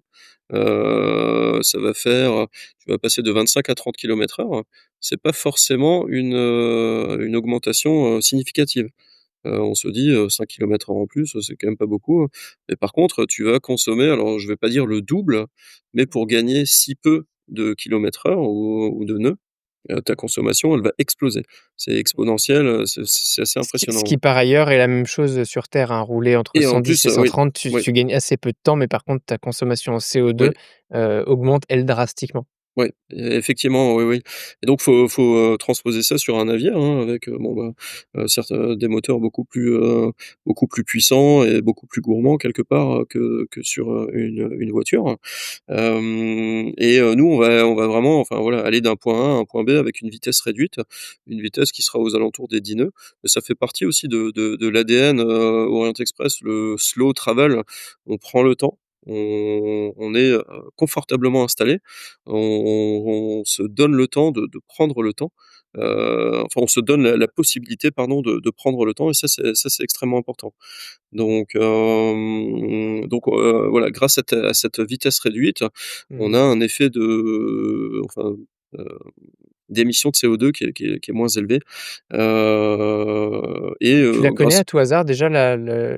ça va faire, tu vas passer de 25 à 30 km/h. C'est pas forcément une augmentation, significative. On se dit, 5 km/h en plus, c'est quand même pas beaucoup, hein. Mais par contre, tu vas consommer, alors je vais pas dire le double, mais pour gagner si peu de kilomètres-heure ou de nœuds, ta consommation, elle va exploser. C'est exponentiel, c'est assez Ce qui impressionnant. par ailleurs est la même chose sur terre, hein. Rouler entre Et en 110 plus, et oui, 130, tu oui, tu gagnes assez peu de temps, mais par contre ta consommation en CO2, oui. augmente elle drastiquement. Ouais, effectivement, oui, oui, et donc faut, transposer ça sur un navire, hein, avec, bon, bah, certes, des moteurs beaucoup plus puissants et beaucoup plus gourmands quelque part, que sur, une voiture. Et nous on va vraiment enfin voilà, aller d'un point A à un point B avec une vitesse réduite, une vitesse qui sera aux alentours des 10 nœuds. Ça fait partie aussi de l'ADN, Orient Express, le slow travel. On prend le temps, on est, confortablement installé. On se donne le temps de prendre le temps, enfin on se donne la possibilité pardon de prendre le temps et ça c'est extrêmement important. Donc voilà, grâce à cette vitesse réduite, on Mmh. a un effet de enfin, heu, d'émission de CO2 qui est moins élevé, Tu la connais grâce à tout hasard déjà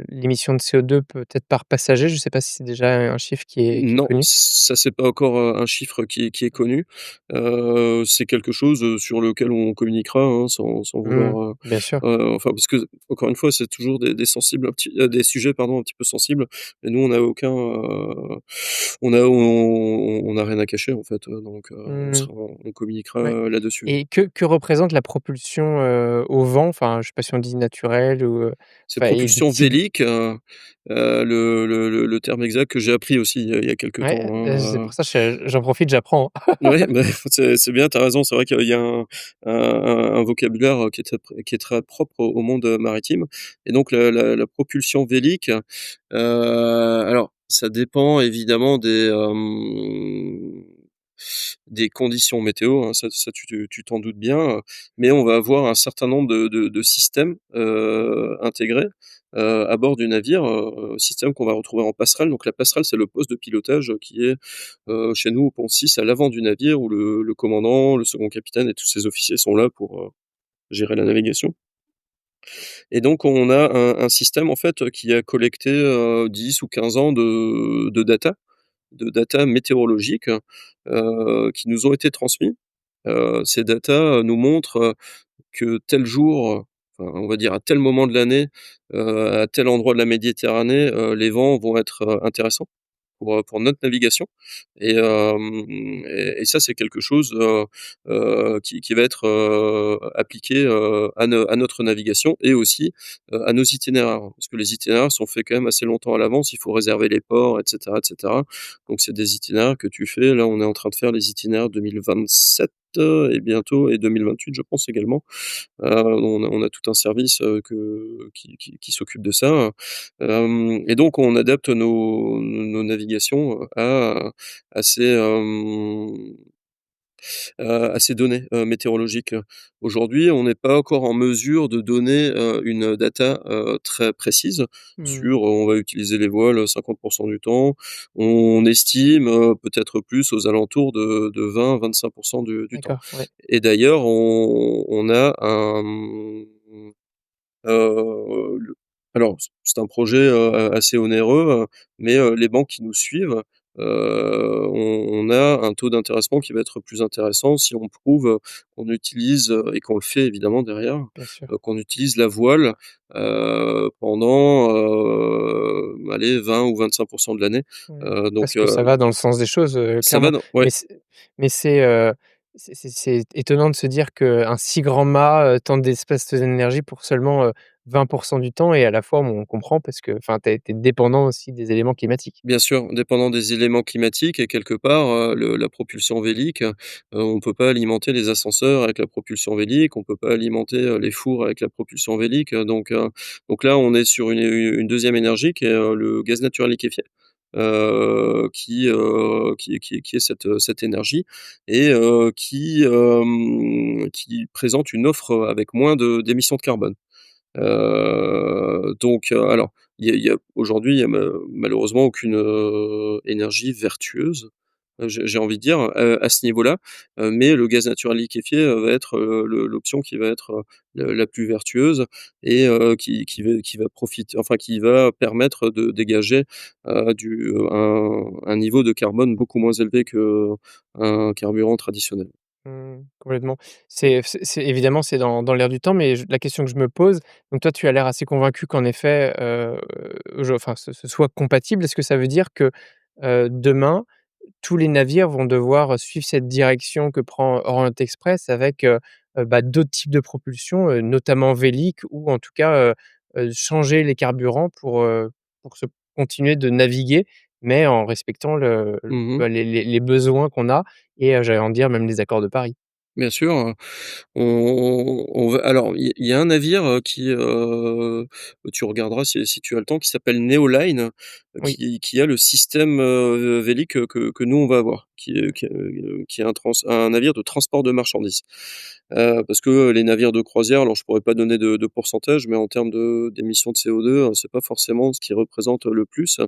l'émission de CO2 peut-être par passager? Je sais pas si c'est déjà un chiffre qui est non, connu? ça c'est pas encore, un chiffre qui est connu. C'est quelque chose, sur lequel on communiquera, hein, sans Mmh. vouloir, Bien sûr. enfin parce que encore une fois, c'est toujours des sujets pardon, un petit peu sensibles et nous on n'a aucun, on n'a rien à cacher en fait, donc Mmh. on communiquera, Ouais. là-dessus. Et que représente la propulsion, au vent? Enfin, je sais pas si on dit naturelle ou, C'est enfin et des propulsion types. vélique, le terme exact que j'ai appris aussi il y a quelque Ouais, temps, c'est hein. pour ça j'en profite, j'apprends. Ouais, bah, c'est bien, tu as raison. C'est vrai qu'il y a un vocabulaire, qui est très propre au monde, maritime et donc la propulsion vélique, alors ça dépend évidemment des conditions météo, hein, ça tu t'en doutes bien, mais on va avoir un certain nombre de systèmes, intégrés, à bord du navire, systèmes qu'on va retrouver en passerelle. Donc la passerelle, c'est le poste de pilotage, qui est chez nous au pont 6 à l'avant du navire où le commandant, le second capitaine et tous ses officiers sont là pour, gérer la navigation et donc on a un système en fait, qui a collecté, 10 ou 15 ans de data météorologiques, qui nous ont été transmis. Ces data, nous montrent, que tel jour, enfin on va dire à tel moment de l'année, à tel endroit de la Méditerranée, les vents vont être, intéressants pour notre navigation et ça c'est quelque chose, qui va être, appliqué, à notre navigation et aussi, à nos itinéraires. Parce que les itinéraires sont faits quand même assez longtemps à l'avance, il faut réserver les ports et cetera. Donc c'est des itinéraires que tu fais là on est en train de faire les itinéraires 2027, et bientôt et 2028 je pense également. On a tout un service, qui s'occupe de ça, et donc on adapte nos navigations, à ces, à ces données, météorologiques. Aujourd'hui, on n'est pas encore en mesure de donner, une data, très précise Mmh. sur, on va utiliser les voiles, 50 du temps. On estime, peut-être plus aux alentours de 20-25 du temps D'accord, ouais. et d'ailleurs on a un, le alors c'est un projet, assez onéreux, mais les banques qui nous suivent, on a un taux d'intéressement qui va être plus intéressant si on prouve, qu'on utilise, et qu'on le fait évidemment derrière, Bien sûr. qu'on utilise la voile, pendant, allez 20 ou 25 de l'année, Mmh. Parce donc que ça va dans le sens des choses, ça va clairement. dans ouais. Mais c'est étonnant de se dire qu'un si grand mât, tant d'espèces d'énergie pour seulement, 20 du temps et à la fois on comprend parce que enfin tu es dépendant aussi des éléments climatiques. Bien sûr, dépendant des éléments climatiques et quelque part, la propulsion vélique, on peut pas alimenter les ascenseurs avec la propulsion vélique, on peut pas alimenter, les fours avec la propulsion vélique, donc là, on est sur une 2e énergie qui est, le gaz naturel liquéfié, qui est cette énergie et qui présente une offre, avec moins d'émissions de carbone. Alors, il y a aujourd'hui, il y a malheureusement aucune, énergie vertueuse, j'ai envie de dire, à ce niveau-là, mais le gaz naturel liquéfié, va être, l'option qui va être, la plus vertueuse et qui va profiter enfin qui va permettre de dégager, un niveau de carbone beaucoup moins élevé qu'un carburant traditionnel. Mmh, complètement. C'est évidemment, c'est dans l'air du temps, mais la question que je me pose, donc toi, tu as l'air assez convaincu qu'en effet, je enfin, ce soit compatible. Est-ce que ça veut dire que, demain, tous les navires vont devoir suivre cette direction que prend Orient Express avec, bah, d'autres types de propulsion, notamment vélique ou en tout cas, changer les carburants pour se continuer de naviguer, mais en respectant Mmh. bah, les besoins qu'on a et j'allais en dire même les accords de Paris. Bien sûr, on va alors il y a un navire, tu regarderas si tu as le temps, qui s'appelle Neoline, Oui, qui a le système, Vélic, que nous on va avoir, qui est un navire de transport de marchandises. Parce que les navires de croisière, alors je pourrais pas donner de pourcentage, mais en termes d'émissions de CO2, c'est pas forcément ce qui représente le plus,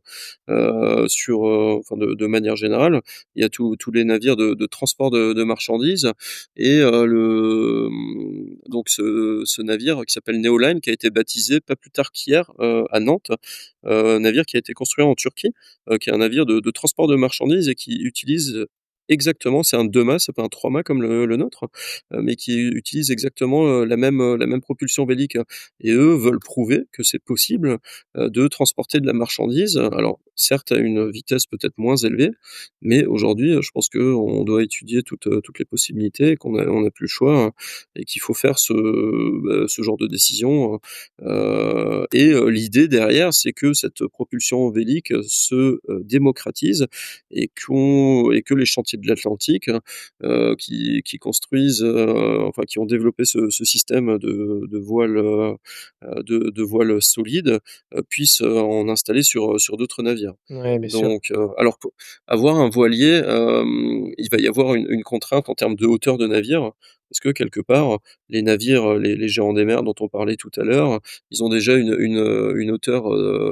enfin de manière générale. Il y a tous les navires de transport de marchandises et donc ce navire qui s'appelle Neoline, qui a été baptisé pas plus tard qu'hier, à Nantes, navire qui a été construit en Turquie, qui est un navire de transport de marchandises et qui utilise exactement, c'est un 2 mâts, c'est pas un 3 mâts comme le nôtre, mais qui utilise exactement, la même propulsion vélique, et eux veulent prouver que c'est possible, de transporter de la marchandise. Alors certes à une vitesse peut-être moins élevée, mais aujourd'hui, je pense qu'on doit étudier toutes les possibilités, on n'a plus le choix, et qu'il faut faire ce genre de décision, l'idée derrière, c'est que cette propulsion vélique se, démocratise et que les chantiers de l'Atlantique, qui construisent, enfin qui ont développé ce système de voile, de voile solide, puissent, en installer sur d'autres navires. ouais, bien sûr. Donc, alors pour avoir un voilier, il va y avoir une contrainte en termes de hauteur de navire, parce que quelque part, les navires, les géants des mers dont on parlait tout à l'heure, ils ont déjà une hauteur,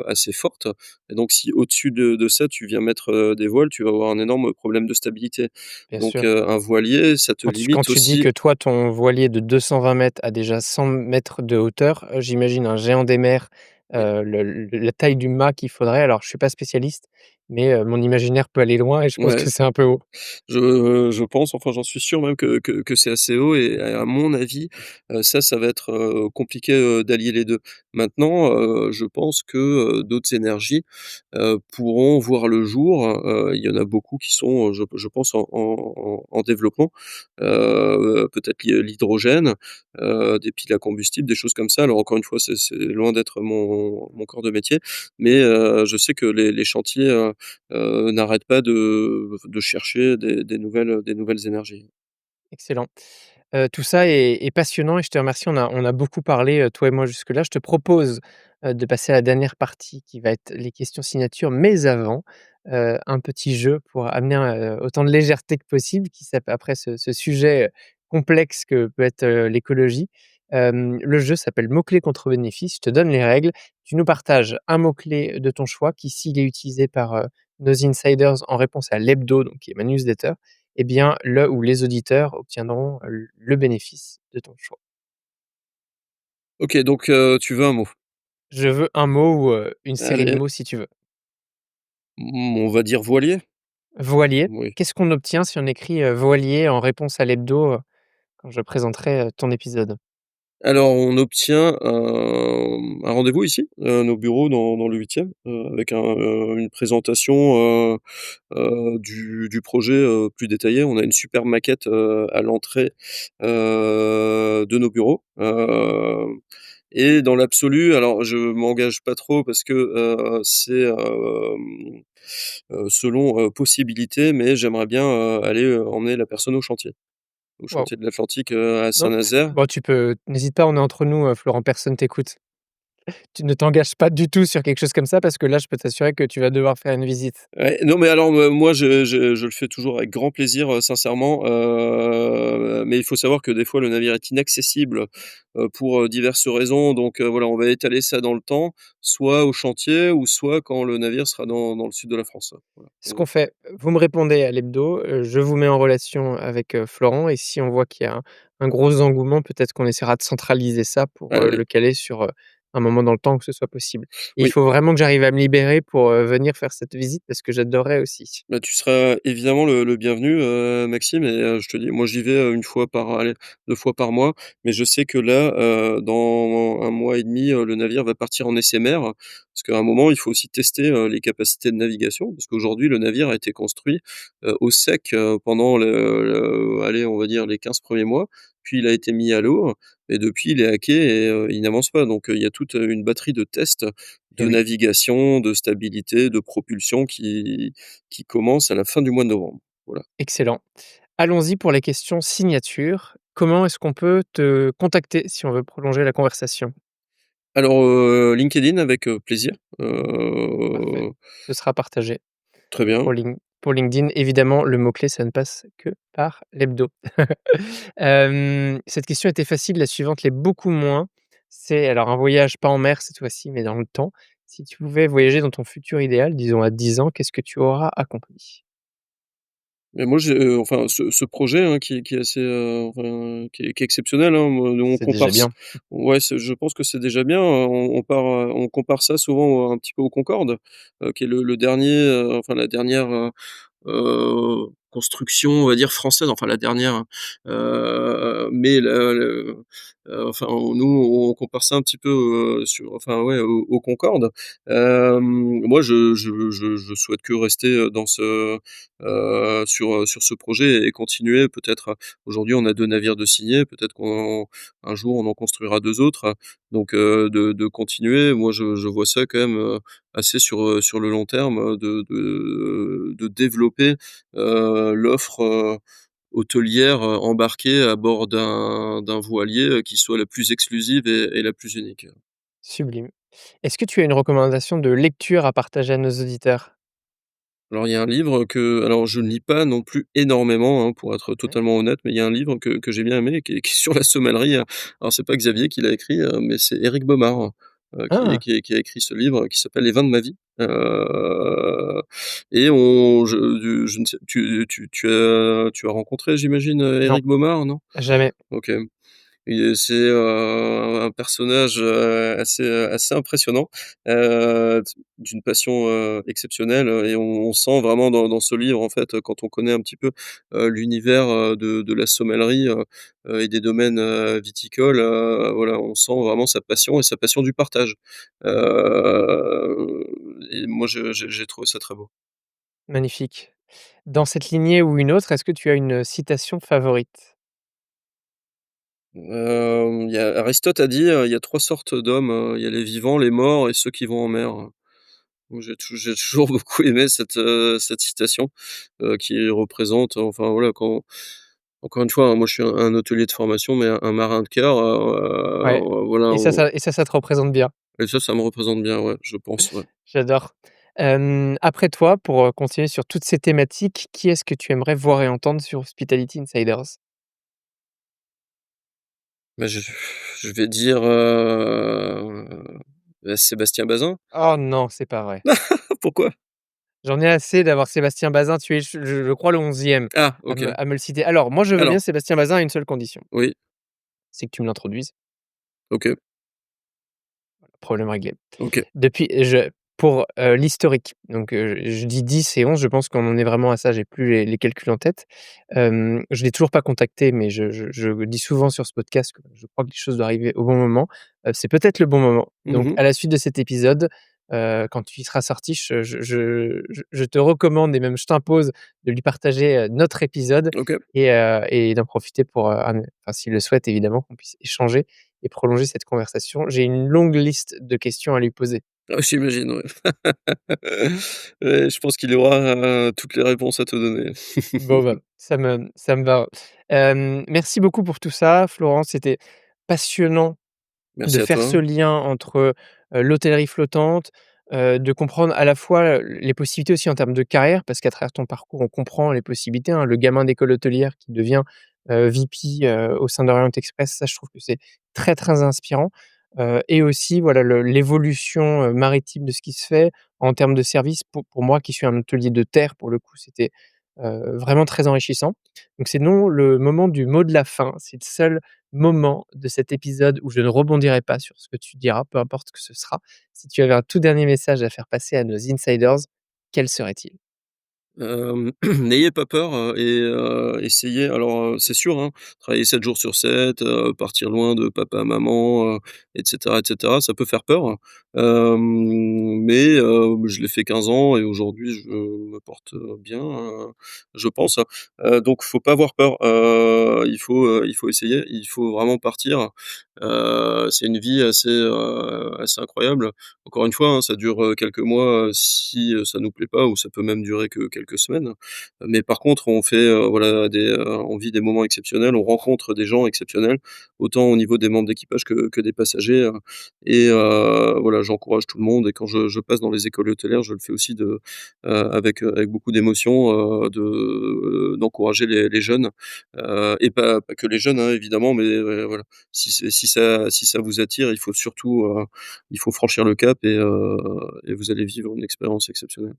assez forte, et donc si au-dessus de ça, tu viens mettre, des voiles, tu vas avoir un énorme problème de stabilité. Bien Donc, sûr. un voilier, ça te Quand limite tu dis que aussi. toi, ton voilier de 220 mètres a déjà 100 mètres de hauteur, j'imagine un géant des mers, le la taille du mât qu'il faudrait. Alors je suis pas spécialiste, mais mon imaginaire peut aller loin et je pense Ouais. que c'est un peu haut. Je pense, enfin j'en suis sûr même que c'est assez haut, et à mon avis, ça va être, compliqué, d'allier les 2. Maintenant, je pense que, d'autres énergies, pourront voir le jour. Il y en a beaucoup qui sont, je pense en développement. Peut-être l'hydrogène, des piles à combustible, des choses comme ça. Alors encore une fois, c'est loin d'être mon corps de métier, mais je sais que les chantiers, n'arrête pas de chercher des nouvelles énergies. Excellent. Tout ça est passionnant et je te remercie. On a beaucoup parlé, toi et moi jusque-là. Je te propose, de passer à la dernière partie qui va être les questions signatures, mais avant, un petit jeu pour amener autant de légèreté que possible qui s'app après ce sujet, complexe que peut être, l'écologie. Le jeu s'appelle mots-clés contre bénéfice. Je te donne les règles. Tu nous partages un mot-clé de ton choix qui, s'il est utilisé par, nos insiders en réponse à l'hebdo, donc qui est ma newsletter, eh bien, le ou les auditeurs obtiendront le bénéfice de ton choix. OK, donc tu veux un mot? Je veux un mot ou, une série de Allez, mots si tu veux. on va dire voilier? Voilier, Oui. qu'est-ce qu'on obtient si on écrit, voilier en réponse à l'hebdo, quand je présenterai, ton épisode? Alors on obtient un rendez-vous ici, nos bureaux dans le 8e, avec une présentation, du projet, plus détaillée. On a une super maquette, à l'entrée, de nos bureaux, et dans l'absolu, alors je m'engage pas trop parce que, c'est, selon, possibilité, mais j'aimerais bien, aller, emmener la personne au Waouh! chantier de l'Atlantique, à Non, Saint-Nazaire. bon, tu peux n'hésite pas, on est entre nous, Florent, personne t'écoute. Tu ne t'engages pas du tout sur quelque chose comme ça parce que là, je peux t'assurer que tu vas devoir faire une visite. Ouais, non, mais alors, moi, je le fais toujours avec grand plaisir, sincèrement, mais il faut savoir que des fois le navire est inaccessible, pour, diverses raisons, donc voilà, on va étaler ça dans le temps, soit au chantier ou soit quand le navire sera dans le sud de la France, voilà. Ce qu'on fait, vous me répondez à l'hebdo, je vous mets en relation avec, Florent et si on voit qu'il y a un gros engouement, peut-être qu'on essaiera de centraliser ça pour, Allez, le caler sur, un moment dans le temps que ce soit possible et il oui. faut vraiment que j'arrive à me libérer pour, venir faire cette visite parce que j'adorerais aussi. Bah, tu seras évidemment le bienvenu, Maxime, et je te dis, moi j'y vais, 1 fois par allez, 2 fois par mois, mais je sais que là, dans un mois et demi, le navire va partir en essai mer. Parce qu'à un moment, il faut aussi tester, les capacités de navigation, parce qu'aujourd'hui le navire a été construit, au sec, pendant allez, on va dire les 15 premiers mois, puis il a été mis à l'eau et depuis il est à quai et il n'avance pas. Donc il y a toute, une batterie de tests Et de oui, navigation, de stabilité, de propulsion qui commence à la fin du mois de novembre. Voilà. excellent. Allons-y pour les questions signature. Comment est-ce qu'on peut te contacter si on veut prolonger la conversation? Alors, LinkedIn avec, plaisir. Parfait, ce sera partagé. Très bien. Pour LinkedIn, évidemment, le mot-clé, ça ne passe que par l'hebdo. Cette question était facile, la suivante l'est beaucoup moins. C'est alors un voyage pas en mer cette fois-ci, mais dans le temps. Si tu pouvais voyager dans ton futur idéal, disons à 10 ans, qu'est-ce que tu auras accompli? Mais moi, j'ai, enfin, ce projet, hein, qui est assez, enfin, qui est exceptionnel, hein. Moi, nous, on C'est déjà compare ç bien. ouais, c'est je pense que c'est déjà bien, on compare ça souvent un petit peu au Concorde, qui est le dernier, enfin la dernière, construction, on va dire française, enfin la dernière, mais enfin nous on compare ça un petit peu, sur enfin ouais au Concorde. Moi je souhaite que rester, dans ce, sur ce projet et continuer peut-être, aujourd'hui on a 2 navires de signés, peut-être qu'un jour on en construira 2 autres, donc de continuer. Moi je vois ça quand même, assez sur le long terme, de développer, l'offre, hôtelière, embarquée à bord d'un voilier, qui soit la plus exclusive et la plus unique. Sublime. Est-ce que tu as une recommandation de lecture à partager à nos auditeurs? Alors il y a un livre que alors je ne lis pas non plus énormément, hein, pour être Ouais. totalement honnête, mais il y a un livre que j'ai bien aimé qui est sur la sommellerie, alors c'est pas Xavier qui l'a écrit, mais c'est Éric Baumard, Ah! qui a écrit ce livre qui s'appelle Les vins de ma vie, et on je ne sais tu as rencontré j'imagine, Non, Éric Baumard, non? jamais. OK. Et c'est, un personnage, assez impressionnant, d'une passion, exceptionnelle, et on sent vraiment dans ce livre, en fait, quand on connaît un petit peu, l'univers, de la sommellerie, et des domaines, viticoles, voilà, on sent vraiment sa passion et sa passion du partage. Et moi j'ai trouvé ça très beau. Magnifique. Dans cette lignée ou une autre, est-ce que tu as une citation favorite? Il y a Aristote a dit, il y a 3 sortes d'hommes, il y a les vivants, les morts et ceux qui vont en mer. Moi, j'ai toujours beaucoup aimé cette citation, qui représente, enfin, voilà, quand encore une fois, hein, moi, je suis un hôtelier de formation, mais un marin de cœur, Ouais, voilà, on ça te représente bien. et ça me représente bien, ouais, je pense, ouais. J'adore. Après toi, pour, continuer sur toutes ces thématiques, qui est-ce que tu aimerais voir et entendre sur Hospitality Insiders? Bah, je vais dire, Sébastien Bazin. Oh non, c'est pas vrai. Pourquoi? J'en ai assez d'avoir Sébastien Bazin, tu es je crois le 11e Ah, à OK. me le citer. Alors moi, je veux bien Alors, Sébastien Bazin à une seule condition, oui, c'est que tu me l'introduises, OK, problème réglé. OK. Depuis je pour, l'historique, donc je dis 10 et 11, je pense qu'on en est vraiment à ça, j'ai plus les calculs en tête. Je l'ai toujours pas contacté, mais je le dis souvent sur ce podcast que je crois que les choses doivent arriver au bon moment. C'est peut-être le bon moment. Donc Mmh. à la suite de cet épisode, quand il sera sorti, je te recommande et même je t'impose de lui partager, notre épisode OK. et d'en profiter pour, enfin s'il le souhaite évidemment, qu'on puisse échanger et prolonger cette conversation. J'ai une longue liste de questions à lui poser. Ah, j'imagine, ouais. Ouais, je pense qu'il aura, toutes les réponses à te donner. Bon, bah, ça me va. Merci beaucoup pour tout ça, Florence. C'était passionnant de Merci à faire ce toi. lien entre, l'hôtellerie flottante, de comprendre à la fois, les possibilités aussi en termes de carrière, parce qu'à travers ton parcours, on comprend les possibilités, hein. Le gamin d'école hôtelière qui devient, VP, au sein d'Orient Express, ça, je trouve que c'est très, très inspirant, et aussi, voilà, l'évolution, maritime de ce qui se fait en termes de service. Pour moi qui suis un hôtelier de terre, pour le coup, c'était, vraiment très enrichissant. Donc c'est non le moment du mot de la fin. C'est le seul moment de cet épisode où je ne rebondirai pas sur ce que tu diras, peu importe ce que ce sera. Si tu avais un tout dernier message à faire passer à nos insiders, quel serait-il? N'ayez pas peur, et essayez alors, c'est sûr, hein, travailler 7 jours sur 7, partir loin de papa, maman, et cetera, ça peut faire peur. Mais je l'ai fait 15 ans et aujourd'hui je me porte, bien, je pense. Donc faut pas avoir peur. il faut essayer, il faut vraiment partir. C'est une vie assez incroyable. Encore une fois, hein, ça dure, quelques mois, si, ça nous plaît pas ou ça peut même durer que quelques semaines. Mais par contre, on fait, voilà, on vit des moments exceptionnels, on rencontre des gens exceptionnels, autant au niveau des membres d'équipage que des passagers, voilà, j'encourage tout le monde et quand je passe dans les écoles hôtelières, je le fais aussi avec beaucoup d'émotion, d'encourager les jeunes, et pas que les jeunes, hein, évidemment, mais voilà. Si ça vous attire, il faut franchir le cap et vous allez vivre une expérience exceptionnelle.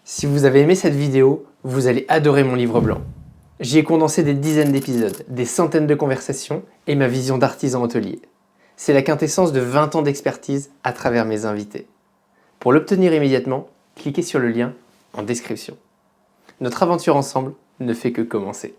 Si vous avez aimé cette vidéo, vous allez adorer mon livre blanc. J'y ai condensé des dizaines d'épisodes, des centaines de conversations et ma vision d'artisan hôtelier. C'est la quintessence de 20 ans d'expertise à travers mes invités. Pour l'obtenir immédiatement, cliquez sur le lien en description. Notre aventure ensemble ne fait que commencer.